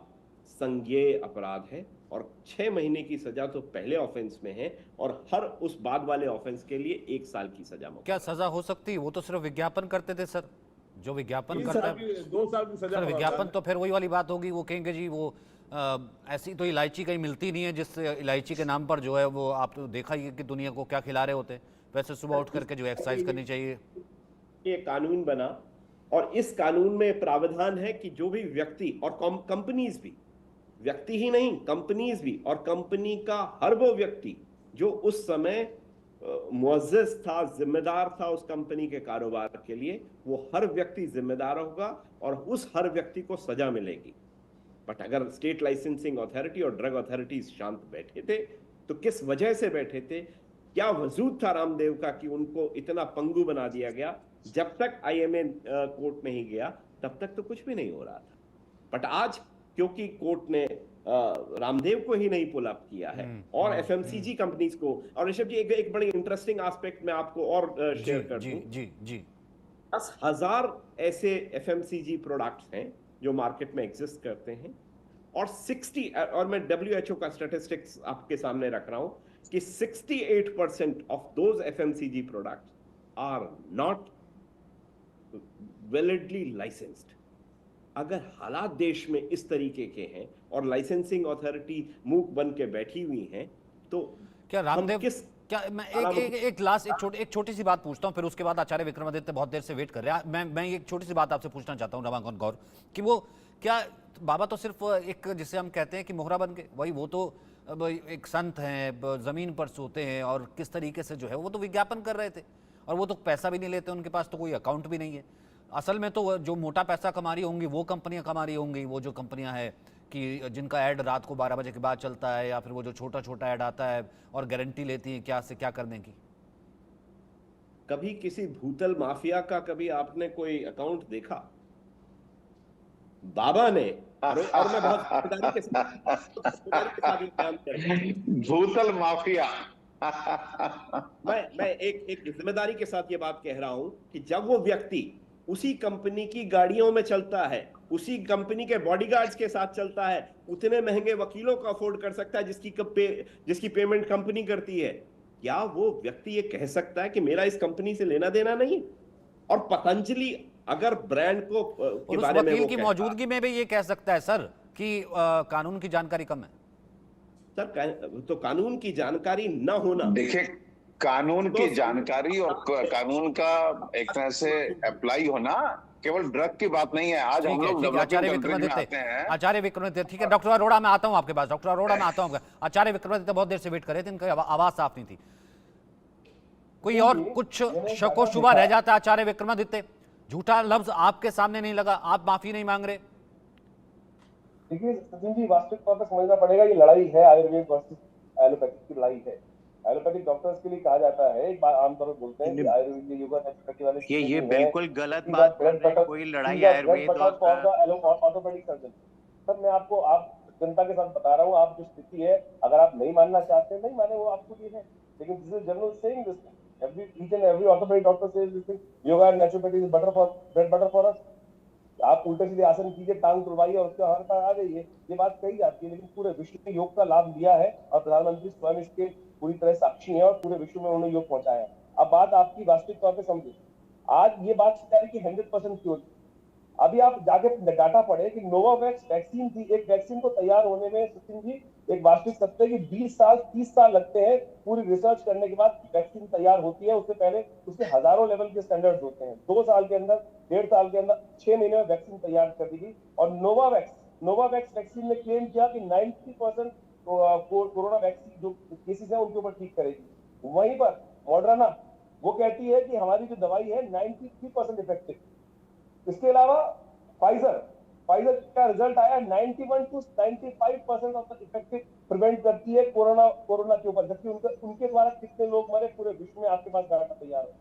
संज्ञेय अपराध है और 6 महीने की सजा तो पहले ऑफेंस में है और हर उस बाद वाले ऑफेंस के लिए 1 साल की सजा। क्या सजा हो सकती है? वो तो सिर्फ विज्ञापन करते थे सर। जो विज्ञापन करता है 2 साल की सजा। सर विज्ञापन तो फिर वही वाली बात होगी। वो कहेंगे जी वो ऐसी तो इलायची कहीं मिलती नहीं है जिस इलायची के नाम पर जो है वो आप तो देखा ही कि दुनिया को क्या खिला रहे होते हैं। वैसे सुबह उठ करके जो एक्सरसाइज करनी चाहिए। ये कानून बना और इस कानून में प्रावधान है कि जो भी व्यक्ति और कंपनीज भी, व्यक्ति ही नहीं कंपनीज भी, और कंपनी का हर वो व्यक्ति जो उस समय मुअज्जज था, जिम्मेदार था उस कंपनी के कारोबार के लिए, वो हर व्यक्ति जिम्मेदार होगा और उस हर व्यक्ति को सजा मिलेगी। बट अगर स्टेट लाइसेंसिंग अथॉरिटी और ड्रग अथॉरिटीज शांत बैठे थे तो किस वजह से बैठे थे? क्या वजूद था रामदेव का कि उनको इतना पंगु बना दिया गया? जब तक आईएमए कोर्ट नहीं गया तब तक तो कुछ भी नहीं हो रहा था। बट आज क्योंकि कोर्ट ने रामदेव को ही नहीं पुल अप किया है और एफएमसीजी कंपनीज को, और ऋषभ जी एक बड़ी इंटरेस्टिंग एस्पेक्ट मैं आपको और शेयर कर दूं। जी 10,000 ऐसे एफएमसीजी प्रोडक्ट्स हैं जो मार्केट में एग्जिस्ट करते हैं और 60, और मैं WHO का स्टैटिस्टिक्स आपके सामने रख रहा हूं कि 68% of those FMCG products are not validly licensed. अगर हालात देश में इस तरीके के हैं और लाइसेंसिंग अथॉरिटी मूक बन के बैठी हुई हैं तो क्या क्या मैं एक लास्ट एक छोटी सी बात पूछता हूं, फिर उसके बाद आचार्य विक्रमादित्य बहुत देर से वेट कर रहे हैं। मैं एक छोटी सी बात आपसे पूछना चाहता हूं रमाकांत गौर, कि वो क्या बाबा तो सिर्फ एक जिसे हम कहते हैं कि मोहरा बन के, वही वो तो अब एक संत हैं, जमीन पर सोते हैं, और किस तरीके से जो है वो तो विज्ञापन कर रहे थे, और वो तो पैसा भी नहीं लेते, उनके पास तो कोई अकाउंट भी नहीं है। असल में तो जो मोटा पैसा कमा रही होंगी वो कंपनियां कमा रही होंगी, वो जो कंपनियां हैं कि जिनका ऐड रात को 12 बजे के बाद चलता है, या फिर वो जो छोटा छोटा ऐड आता है और गारंटी लेती है क्या से क्या करने की। कभी किसी भूतल माफिया का कभी आपने कोई अकाउंट देखा? बाबा ने, और मैं बहुत जिम्मेदारी के साथ काम कर रहा हूं। भूतल माफिया। मैं एक जिम्मेदारी के साथ ये बात कह रहा हूं कि जब वो व्यक्ति उसी कंपनी की गाड़ियों में चलता है, उसी कंपनी के बॉडीगार्ड्स के साथ चलता है, उतने महंगे वकीलों को अफोर्ड कर सकता है जिसकी पेमेंट कंपनी करती है, क्या वो व्यक्ति ये कह सकता है कि मेरा इस कंपनी से लेना देना नहीं? और पतंजलि अगर ब्रांड को के उस बारे में वकील वो की कहता, मौजूदगी में भी ये कह सकता है सर कि कानून की जानकारी कम है। सर तो कानून की जानकारी न होना, देखिए, कानून की जानकारी और कानून का एक तरह से अप्लाई होना केवल ड्रग की बात नहीं है। आज हम लोग आचार्य विक्रमादित्य, आचार्य विक्रमादित्य, ठीक है डॉक्टर अरोड़ा, मैं आता हूं आपके पास, डॉक्टर अरोड़ा मैं आता हूं। आचार्य विक्रमादित्य बहुत देर से वेट कर रहे थे, इनकी आवाज साफ नहीं थी। कोई और कुछ शको शुबा रह जाता है आचार्य विक्रमादित्य? झूठा लफ्ज आपके सामने नहीं लगा, आप माफी नहीं मांग रहे? देखिए सचिन जी, वास्तविक तौर पर समझना पड़ेगा, ये लड़ाई है आयुर्वेद वर्सेस एलोपैथिक की लड़ाई है। एलोपैथिक डॉक्टर्स के लिए कहा जाता है, एक बार आमतौर पर बोलते हैं कि आयुर्वेद योगा नेचुरोपैथी वाले ये बिल्कुल गलत बात कर रहे हैं। कोई लड़ाई आयुर्वेद और ऑर्थोपेडिक सर्जन। सर मैं आपको, आप जनता के साथ बता रहा हूँ, आप जो स्थिति है, अगर आप नहीं मानना चाहते नहीं माने, वो आपको भी है, लेकिन this is general saying this each and every orthopedic doctor says this thing, yoga and naturopathy is bread butter for us। आप उल्टे सीधे आसन कीजिए, टांग तुड़वाइए और उसके हर आ जाइए, ये बात कही जाती है, लेकिन पूरे विश्व ने योग का लाभ लिया है और प्रधानमंत्री स्वयं इसके पूरी तरह साक्षी हैं और पूरे विश्व में उन्होंने योग पहुंचाया है। अब बात आपकी वास्तविक तौर पर समझिए, आज ये बात स्वीकार की 100% क्योर। अभी आप जाके डाटा पढ़े कि नोवावैक्स वैक्सीन थी, एक वैक्सीन को तैयार होने में सचिन जी एक वास्तविक सत्य है कि 20 साल 30 साल लगते हैं पूरी रिसर्च करने के बाद वैक्सीन तैयार होती है। उससे पहले उसके हजारों लेवल के स्टैंडर्ड्स होते हैं। 2 साल के अंदर, 1.5 साल के अंदर, 6 महीने में वैक्सीन तैयार कर दी गई। और नोवावैक्स वैक्सीन ने क्लेम किया कि 90% कोरोना वैक्सीन जो केसेस है उनके ऊपर ठीक करेगी। वहीं पर मॉडर्ना वो कहती है कि हमारी जो दवाई है 93% इफेक्टिव। इसके अलावा फाइजर का रिजल्ट आया 91 to 95% of the effective prevent करती है कोरोना के ऊपर, जबकि उनके द्वारा कितने लोग मरे पूरे विश्व में आपके पास डाटा तैयार है।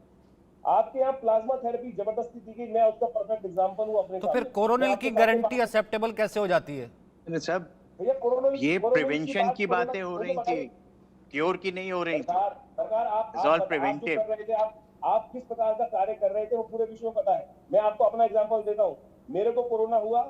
आपके यहाँ प्लाज्मा थेरेपी जबरदस्ती दी गई, मैं उसका परफेक्ट एग्जांपल हूँ अपने। तो फिर कोरोनिल की गारंटी एक्सेप्टेबल कैसे हो जाती है? सब ये प्रिवेंशन की बातें हो रही थी, क्योर की नहीं हो रही थी। सरकार आप प्रिवेंटिव, आप किस प्रकार का कार्य कर रहे थे वो पूरे विश्व में पता है। मैं आपको अपना एग्जांपल देता हूँ, मेरे को कोरोना हुआ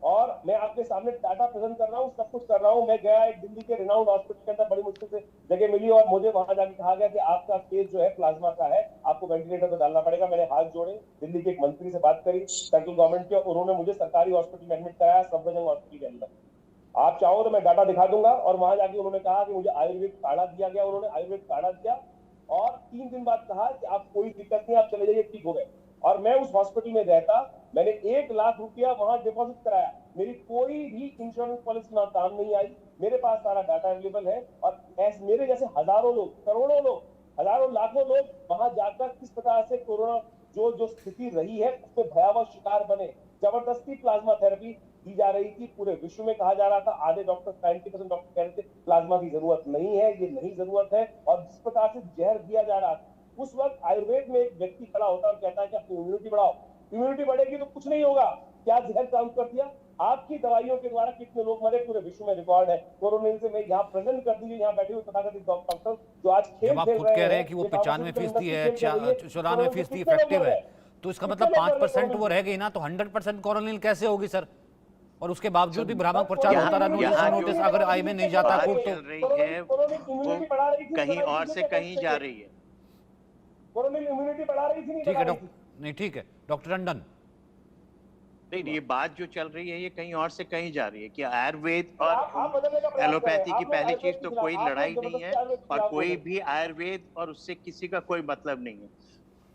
और मैं आपके सामने डाटा प्रेजेंट कर रहा हूँ, सब कुछ कर रहा हूँ। मैं गया एक दिल्ली के रिनाउंड हॉस्पिटल के अंदर, बड़ी मुश्किल से जगह मिली और मुझे वहां जाके कहा गया कि आपका केस जो है प्लाज्मा का है, आपको वेंटिलेटर पे डालना पड़ेगा। मैंने हाथ जोड़े, दिल्ली के एक मंत्री से बात करी सेंट्रल गवर्नमेंट के, उन्होंने मुझे सरकारी हॉस्पिटल में एडमिट कराया, सफदरजंग हॉस्पिटल के अंदर। आप चाहो तो मैं डाटा दिखा दूंगा। और वहां जाके उन्होंने कहा कि मुझे आयुर्वेद काढ़ा दिया गया, उन्होंने आयुर्वेद काढ़ा दिया और 3 दिन बाद कहा कि आप कोई दिक्कत नहीं, आप चले जाइए, ठीक हो गए। और मैं उस हॉस्पिटल में रहता, मैंने 1 लाख रुपया वहां डिपॉजिट कराया, मेरी कोई भी इंश्योरेंस पॉलिसी ना काम नहीं आई, मेरे पास सारा डाटा अवेलेबल है। और ऐसे मेरे जैसे हजारों लोग, करोड़ों लोग, हजारों लाखों लोग वहां जाकर किस प्रकार से कोरोना जो स्थिति रही है उसमें भयावह शिकार बने। जबरदस्ती प्लाज्मा थेरेपी दी जा रही थी, पूरे विश्व में कहा जा रहा था, आधे डॉक्टर 90% डॉक्टर कह रहे थे प्लाज्मा की जरूरत नहीं है, ये नहीं जरूरत है। और जिस प्रकार से जहर दिया जा रहा था, उस वक्त आयुर्वेद में एक व्यक्ति खड़ा होता है और कहता है कि अपनी इम्यूनिटी बढ़ाओ, इम्यूनिटी बढ़ेगी तो कुछ नहीं होगा। क्या जहर काम कर दिया? आपकी दवाइयों के द्वारा कितने लोग मरे पूरे विश्व में रिकॉर्ड है। कोरोना से मैं यहाँ प्रेजेंट कर दीजिए, यहाँ बैठे हुए तथाकथित डॉक्टर जो आज खेल आप खुद कह रहे हैं कि वो 95% है, 94% इफेक्टिव है, तो इसका मतलब 5% वो रह गई ना, तो 100% कोरोनिल कैसे होगी सर? और उसके बावजूद भी भ्रामक प्रचार होता रहा, नोटिस अगर आई में नहीं जाता कोर्ट तो रही है वो कहीं और से कहीं जा रही है। कोरोनिल इम्यूनिटी बढ़ा रही थी, ठीक है डॉक्टर, नहीं ठीक है डॉक्टर टंडन, नहीं, ये बात जो चल रही है ये कहीं और से कहीं जा रही है कि आयुर्वेद और आप बदलने का प्रयास एलोपैथी कर रहे की हैं। पहली आप चीज तो लोग कोई आप लड़ाई लोग नहीं है, जबरदस्ती आयुर्वेद के और खिलाफ कोई बोल रहे भी आयुर्वेद और उससे किसी का कोई मतलब नहीं है।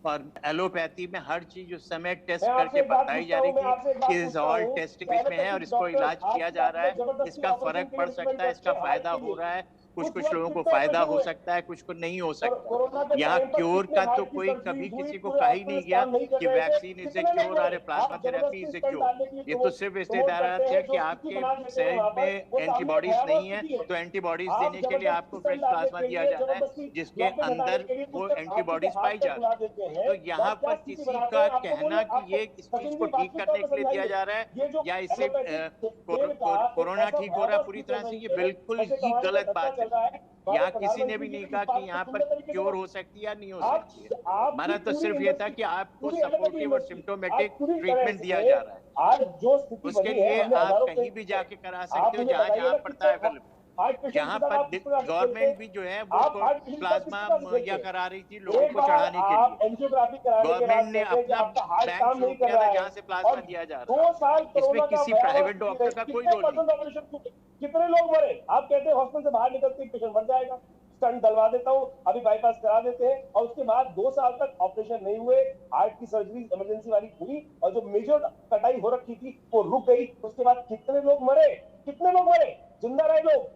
और एलोपैथी में हर चीज जो समय टेस्ट मैं आपसे करके एक बात बताई पूछता जा रही हूं, मैं आपसे एक बात थी, इज पूछता ऑल हूं, टेस्ट क्या में है और इसको एलोपैथिक इलाज डॉक्टर्स किया आज जा की रहा तारीख में है, जबरदस्ती इसका ऑपरेशन फर्क के पड़ लिए सकता है, इसका रिकमेंड फायदा करते हैं हो रहा है, कुछ उस कुछ वक्त लोगों को कितने फायदा ऑपरेशन हो हुए? सकता है, कुछ को नहीं हो कोरोना सकता। के यहाँ टाइम पर क्योर कितने का तो हार्ट की कोई कभी सर्जरीज हुई, किसी को पूरे कहा ही नहीं हॉस्पिटल गया काम नहीं कर कि रहे थे, वैक्सीन इज ए कितने लोग क्योर और मरे? ए प्लाज्मा आप थेरेपी जबरदस्ती इज ए स्टंट क्योर। डालने के लिए ये तो सिर्फ इस प्रमोट तरह करते से हैं, कि जो स्थिति आपके बना देते हैं शरीर वहां पर, में वो सामने एंटीबॉडीज भयावह नहीं है, स्थिति है। तो एंटीबॉडीज आप देने के लिए जबरदस्ती आपको स्टंट फ्रेश डालने प्लाज्मा के दिया लिए जा रहा है, जबरदस्ती जिसके ब्लॉकेज हटाने अंदर के लिए वो कुछ एंटीबॉडीज हार्ट पाई तक जा बुला रही देते है। हैं। तो यहाँ क्या पर स्थिति किसी बनाते का हैं? आपको कहना बोलिए, कि आपको ये इस चीज सचिन को जी ठीक वास्तविकता करने में के लिए दिया समझाइए। जा रहा है ये जो या इससे एलोपैथिक तेल का एक कोरोना ऐसा ठीक हो रहा है भयावह पूरी स्थिति तरह से, ये है, बिल्कुल पैसे ही कमाने का गलत धंधा बात चल रहा है। है। यहाँ हमारे किसी ने भी प्रधानमंत्री जी नहीं इस कहा बात कि को यहाँ पर सुंदर तरीके से क्योर हो सकती है या नहीं हो आप सकती है। आपकी हमारा तो पूरी सिर्फ ये था इंडस्ट्री, कि आपको पूरी एलोपैथी सपोर्टिव और इंडस्ट्री सिम्टोमेटिक आज पूरी तरह ट्रीटमेंट दिया से जा रहा है। आज जो स्थिति उसके बनी है, लिए हमने आप हजारों कहीं भी जाके करा सकते हो, मुझे जहाँ बताइए जहाँ ना, पड़ता है कितने अवेलेबल। हार्ट पेशेंट जहाँ के साथ पर आप किस प्रकार से खेलते गवर्नमेंट हैं? भी जो है आप वो हार्ट पेशेंट के साथ किस प्लाज्मा प्रकार से खेलते मुहैया हैं? करा रही थी लोगों एक को बार चढ़ाने के आप लिए। एंजियोग्राफी कराने के बाद गवर्नमेंट ने कहते हैं कि अपना आपका हार्ट बैंक काम शुरू नहीं कर किया था रहा जहाँ है, से प्लाज्मा और दिया जा 2 रहा था। साल इसमें कोरोना का किसी भयावह प्राइवेट स्थिति डॉक्टर रही, का कोई कितने रोल नहीं। परसेंट ऑपरेशन छूटे? कितने लोग मरे? आप कहते हैं हॉस्पिटल से बाहर निकलते ही पेशेंट मर जाएगा, स्टंट डलवा देता हूँ, अभी बाईपास करा देते हैं, और उसके बाद 2 साल तक ऑपरेशन नहीं हुए, हार्ट की सर्जरी इमरजेंसी वाली हुई, और जो मेजर कटाई हो रखी थी वो रुक गई। उसके बाद कितने लोग मरे? कितने लोग मरे? जिंदा रहे लोग।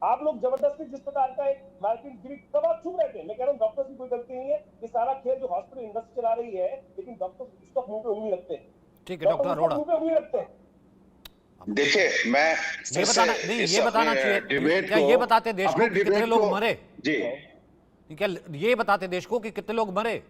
आप लोग जबरदस्ती जिस प्रकार का एक मार्केट गिरी, तब आप चुप रहते हैं। मैं कह रहा हूँ डॉक्टर्स की कोई गलती नहीं है, ये सारा खेल जो हॉस्पिटल इंडस्ट्री चला रही है, लेकिन डॉक्टर्स इसका मुंह पे उंगली रखते हैं। ठीक है डॉक्टर अरोड़ा, मुंह पे उंगली रखते हैं। देखिए, मैं ये बताना नहीं, ये बताना चाहिए क्या, ये बताते देश को कि कितने लोग मरे? जी, क्या ये बताते देश को कि कितने लोग मरे?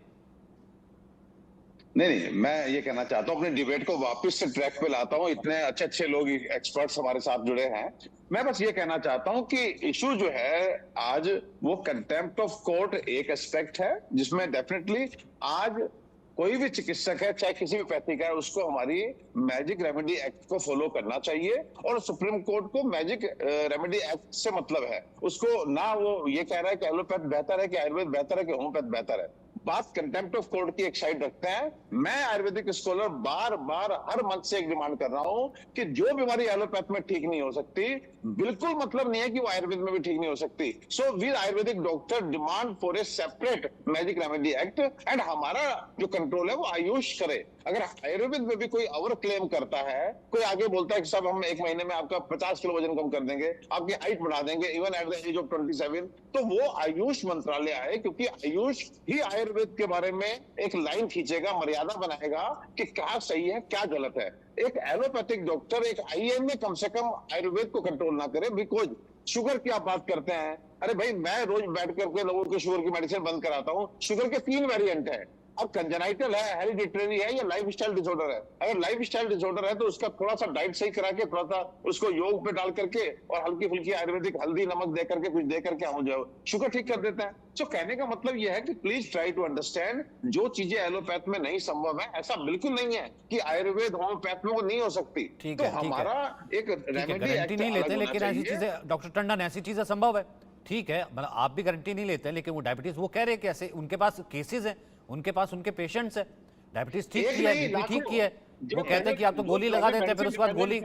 नहीं, मैं ये कहना चाहता हूँ, अपने डिबेट को वापस से ट्रैक पे लाता हूँ। इतने अच्छे अच्छे लोग, एक्सपर्ट्स हमारे साथ जुड़े हैं। मैं बस ये कहना चाहता हूँ कि इशू जो है आज, वो कंटेम्प्ट ऑफ कोर्ट एक एस्पेक्ट है, जिसमें डेफिनेटली आज कोई भी चिकित्सक है, चाहे किसी भी पैथी का है, उसको हमारी मैजिक रेमेडी एक्ट को फॉलो करना चाहिए। और सुप्रीम कोर्ट को मैजिक रेमेडी एक्ट से मतलब है, उसको ना वो ये कह रहा है कि एलोपैथ बेहतर है कि आयुर्वेद बेहतर है कि होम्योपैथ बेहतर है। बात कंटेम्प्ट ऑफ कोर्ट की एक साइड रखते हैं। मैं आयुर्वेदिक स्कॉलर बार बार हर मंच से एक डिमांड कर रहा हूं कि जो बीमारी एलोपैथ में ठीक नहीं हो सकती, बिल्कुल मतलब नहीं है कि वो आयुर्वेद में भी ठीक नहीं हो सकती। So we Ayurvedic doctor demand for a separate magic remedy act, and हमारा जो कंट्रोल है वो आयुष करे। अगर आयुर्वेद में भी कोई और क्लेम करता है, कोई आगे बोलता है कि साहब हम 1 महीने में आपका 50 किलो वजन कम कर देंगे, आपकी हाइट बढ़ा देंगे even at the age of 27, तो वो आयुष मंत्रालय है, क्योंकि आयुष ही आयुर्वेद के बारे में एक लाइन खींचेगा, मर्यादा बनाएगा कि क्या सही है क्या गलत है। एक एलोपैथिक डॉक्टर, एक आईएमए कम से कम आयुर्वेद को कंट्रोल ना करे। बिकॉज शुगर की आप बात करते हैं, अरे भाई मैं रोज बैठ करके लोगों को शुगर की मेडिसिन बंद कराता हूँ। शुगर के 3 वेरिएंट है, अब कंजेनाइटल है, हेरिडिटरी है, या लाइफस्टाइल डिसऑर्डर है। अगर लाइफस्टाइल डिसऑर्डर है तो उसका थोड़ा सा डाइट सही करा के, थोड़ा सा उसको योग पे डाल करके और हल्की फुल्की आयुर्वेदिक हल्दी नमक दे करके, कुछ दे करके हम जो शुगर ठीक कर देते हैं। तो कहने का मतलब यह है कि प्लीज ट्राई टू अंडरस्टैंड, जो चीजें एलोपैथ में नहीं संभव है, ऐसा बिल्कुल नहीं है कि आयुर्वेद होम्योपैथ में वो नहीं हो सकती। ठीक तो है, ठीक है। हमारा एक रेमेडी गारंटी नहीं लेते, लेकिन ऐसी चीजें डॉक्टर टंडन, ऐसी चीजें संभव है, ठीक है, मतलब आप भी गारंटी नहीं लेते, लेकिन वो डायबिटीज वो कह रहे हैं कि ऐसे उनके पास केसेस हैं, उनके पास उनके पेशेंट्स हैं, डायबिटीज ठीक की है, बीपी ठीक की है, वो कहते हैं कि आप तो गोली लगा देते हैं, फिर उसके बाद गोली,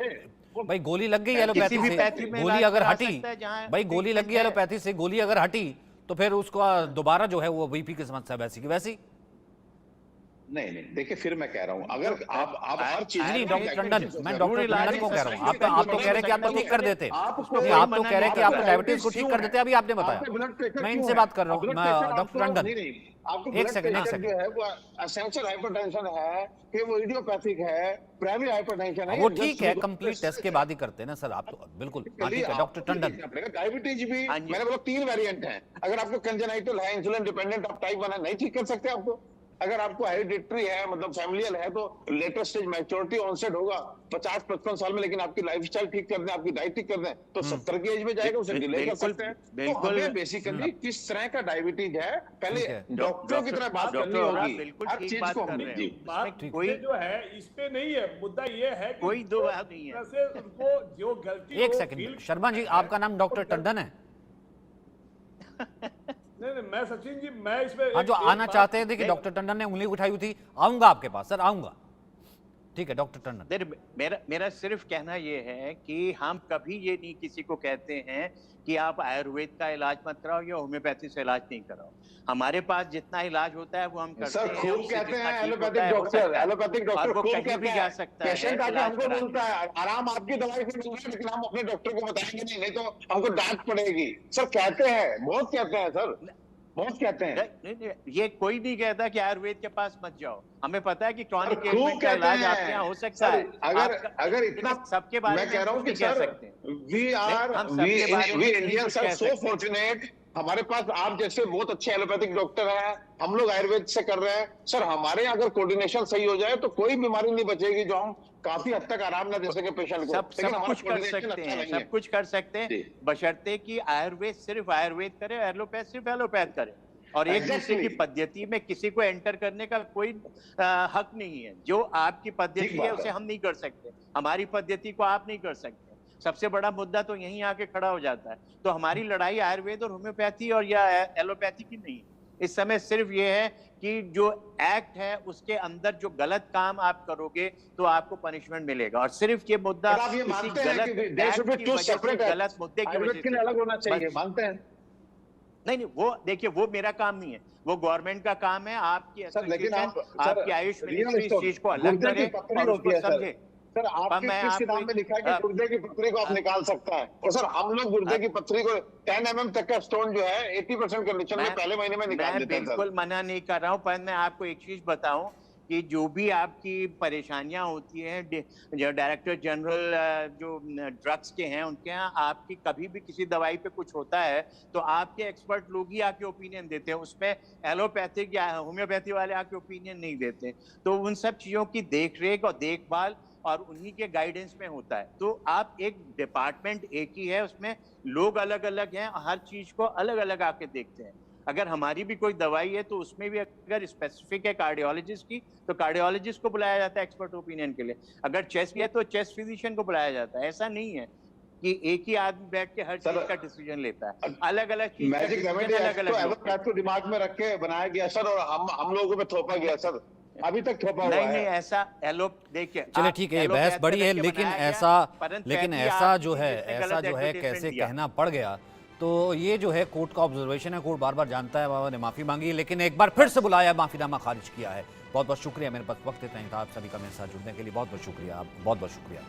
भाई गोली लग गई एलोपैथी से, गोली अगर हटी, भाई गोली लग गई एलोपैथी से, गोली अगर हटी तो फिर उसको दोबारा जो है वो बीपी की समस्या वैसी की वैसी। नहीं, देखिए फिर मैं कह रहा हूं, अगर आप हर चीज नहीं डॉक्टर टंडन, मैं डॉक्टर टंडन को कह रहा हूँ, आप तो कह रहे हैं कि आप तो ठीक कर देते, आप तो कह रहे हैं कि आप तो डायबिटीज को ठीक कर देते, अभी आपने बताया, मैं इनसे बात कर रहा हूँ डॉक्टर टंडन, एक सेकंड जो है वो एसेंशियल हाइपरटेंशन है कि वो इडियोपैथिक है, प्राइमरी हाइपरटेंशन है, वो ठीक है, कंप्लीट टेस्ट के बाद ही करते हैं ना सर, आप तो बिल्कुल ठीक है डॉक्टर टंडन। डायबिटीज भी मैंने बोला 3 वेरिएंट हैं। अगर आपको कंजेनाइटल है, इंसुलिन डिपेंडेंट, आप टाइप 1 है, नहीं ठीक कर सकते आपको। अगर आपको हेरिडिटरी है, मतलब फैमिलियल है, तो लेटर स्टेज मैच्योरिटी ऑनसेट होगा 50-55 साल में, लेकिन आपकी लाइफस्टाइल ठीक कर दें, आपकी डाइट ठीक कर दें, तो 70 की एज में जाएगा, उसे डिले कर सकते हैं। तो हमें बेसिकली किस तरह का डायबिटीज है, पहले डॉक्टरों की तरह बात करनी होगी, हर चीज को हमें। जी, बात कोई जो है इस पे नहीं है, मुद्दा ये है कि कोई दो बात नहीं है, से उनको जो गलती, एक सेकंड शर्मा जी, आपका नाम डॉक्टर टंडन है? नहीं, मैं सचिन जी, मैं इसमें हाँ, जो आना चाहते हैं, देखिए डॉक्टर टंडन ने उंगली उठाई हुई थी, आऊंगा आपके पास सर, आऊंगा, ठीक है डॉक्टर टंडन। देखिए, मेरा सिर्फ कहना ये है कि हम कभी ये नहीं किसी को कहते हैं कि आप आयुर्वेद का इलाज मत कराओ या होम्योपैथी से इलाज नहीं कराओ। हमारे पास जितना इलाज होता है वो हम करते सर हैं। खूब उससे कहते जितना हैं ठीक होता एलोपैथिक है, हो डॉक्टर, सकता है। एलोपैथिक और डॉक्टर वो खूब कहीं कहते भी जा हैं, सकता है पेशेंट आके इलाज हमको कराने। बोलता है आराम आपकी दवाई से मिल रहा है, लेकिन हम अपने डॉक्टर को बताएंगे नहीं तो हमको डांट पड़ेगी। सर कहते हैं, बहुत कहते हैं सर, बहुत कहते हैं। नहीं, ये कोई नहीं कहता कि आयुर्वेद के पास मत जाओ। हमें पता है कि क्रॉनिक खूब एलिमेंट का कहते इलाज आपके हैं यहाँ हो सकता सर। है। अगर इतना सबके बारे मैं में कह हम रहा हूँ कुछ कि नहीं कह सर सकते। वी आर हम सबके बारे में वी नहीं इंडियंस कुछ आर कह सो सकते। फॉर्चुनेट, हमारे पास आप जैसे बहुत अच्छे एलोपैथिक डॉक्टर हैं, हम लोग आयुर्वेद से कर रहे हैं। सर हमारे अगर कोऑर्डिनेशन सही हो जाए तो कोई बीमारी नहीं बचेगी जो हम काफी हद तक आराम ना दे सके पेशेंट को। सब कुछ कर सकते हैं, सब कुछ कर सकते हैं, बशर्ते कि आयुर्वेद सिर्फ आयुर्वेद करे, एलोपैथ सिर्फ एलोपैथ करे। और एक दूसरे की पद्धति में किसी को एंटर करने का कोई हक नहीं है। जो आपकी पद्धति है उसे हम नहीं कर सकते, हमारी पद्धति को आप नहीं कर सकते। सबसे बड़ा मुद्दा तो यहीं आके खड़ा हो जाता है। तो हमारी लड़ाई आयुर्वेद और होम्योपैथी और या एलोपैथी की नहीं, इस समय सिर्फ ये है कि जो एक्ट है उसके अंदर जो गलत काम आप करोगे तो आपको पनिशमेंट मिलेगा। और सिर्फ ये मुद्दा आप ये मानते हैं कि there should be two separate गलत मुद्दे की वजह के लिए अलग होना चाहिए, मानते हैं? नहीं, वो देखिए, वो मेरा काम नहीं है, वो गवर्नमेंट का काम है। आपकी लेकिन आपकी आयुष मिनिस्ट्री इस चीज को अलग करे और उसको समझे। सर आपके किस किताब में लिखा है कि गुर्दे की पथरी को आप निकाल सकता है? और सर हम लोग गुर्दे की पथरी को 10 mm तक का स्टोन जो है 80% कंडीशन में पहले महीने में निकाल देते हैं। मैं बिल्कुल मना नहीं कर रहा हूं, पर मैं आपको एक चीज बताऊं कि जो भी आपकी परेशानियां होती हैं, जो डायरेक्टर जनरल जो ड्रग्स के हैं उनके यहाँ आपकी कभी भी किसी दवाई पे कुछ होता है तो आपके एक्सपर्ट लोग ही आके ओपिनियन देते हैं, उसमें एलोपैथिक या होम्योपैथी वाले आके ओपिनियन नहीं देते। तो उन सब चीजों की देखरेख और देखभाल और उन्हीं के गाइडेंस में होता है। तो आप एक डिपार्टमेंट एक ही है, उसमें लोग अलग अलग हैं, हर चीज को अलग अलग आके देखते हैं। अगर हमारी भी कोई दवाई है तो उसमें भी अगर स्पेसिफिक है कार्डियोलॉजिस्ट की तो कार्डियोलॉजिस्ट को बुलाया जाता है एक्सपर्ट ओपिनियन के लिए। अगर चेस्ट है तो चेस्ट फिजिशियन को बुलाया जाता है। ऐसा नहीं है कि एक ही आदमी बैठ के हर चीज का डिसीजन लेता है, अलग अलग चीज मैजिक रेमेडी एलोपैथ को दिमाग में रख के बनाया गया सर, और हम लोगों पे थोपा गया सर, अभी तक थोपा हुआ है। नहीं, ऐसा देखिए, चलिए ठीक है, ये बहस बड़ी है, लेकिन ऐसा जो है कैसे कहना पड़ गया, तो ये जो है कोर्ट का ऑब्जर्वेशन है। कोर्ट बार बार जानता है, बाबा ने माफी मांगी, लेकिन एक बार फिर से बुलाया, माफीनामा खारिज किया है। बहुत बहुत शुक्रिया, मेरे पास वक्त इतना ही था। आप सभी का मेरे साथ जुड़ने के लिए बहुत बहुत शुक्रिया, आप बहुत बहुत शुक्रिया।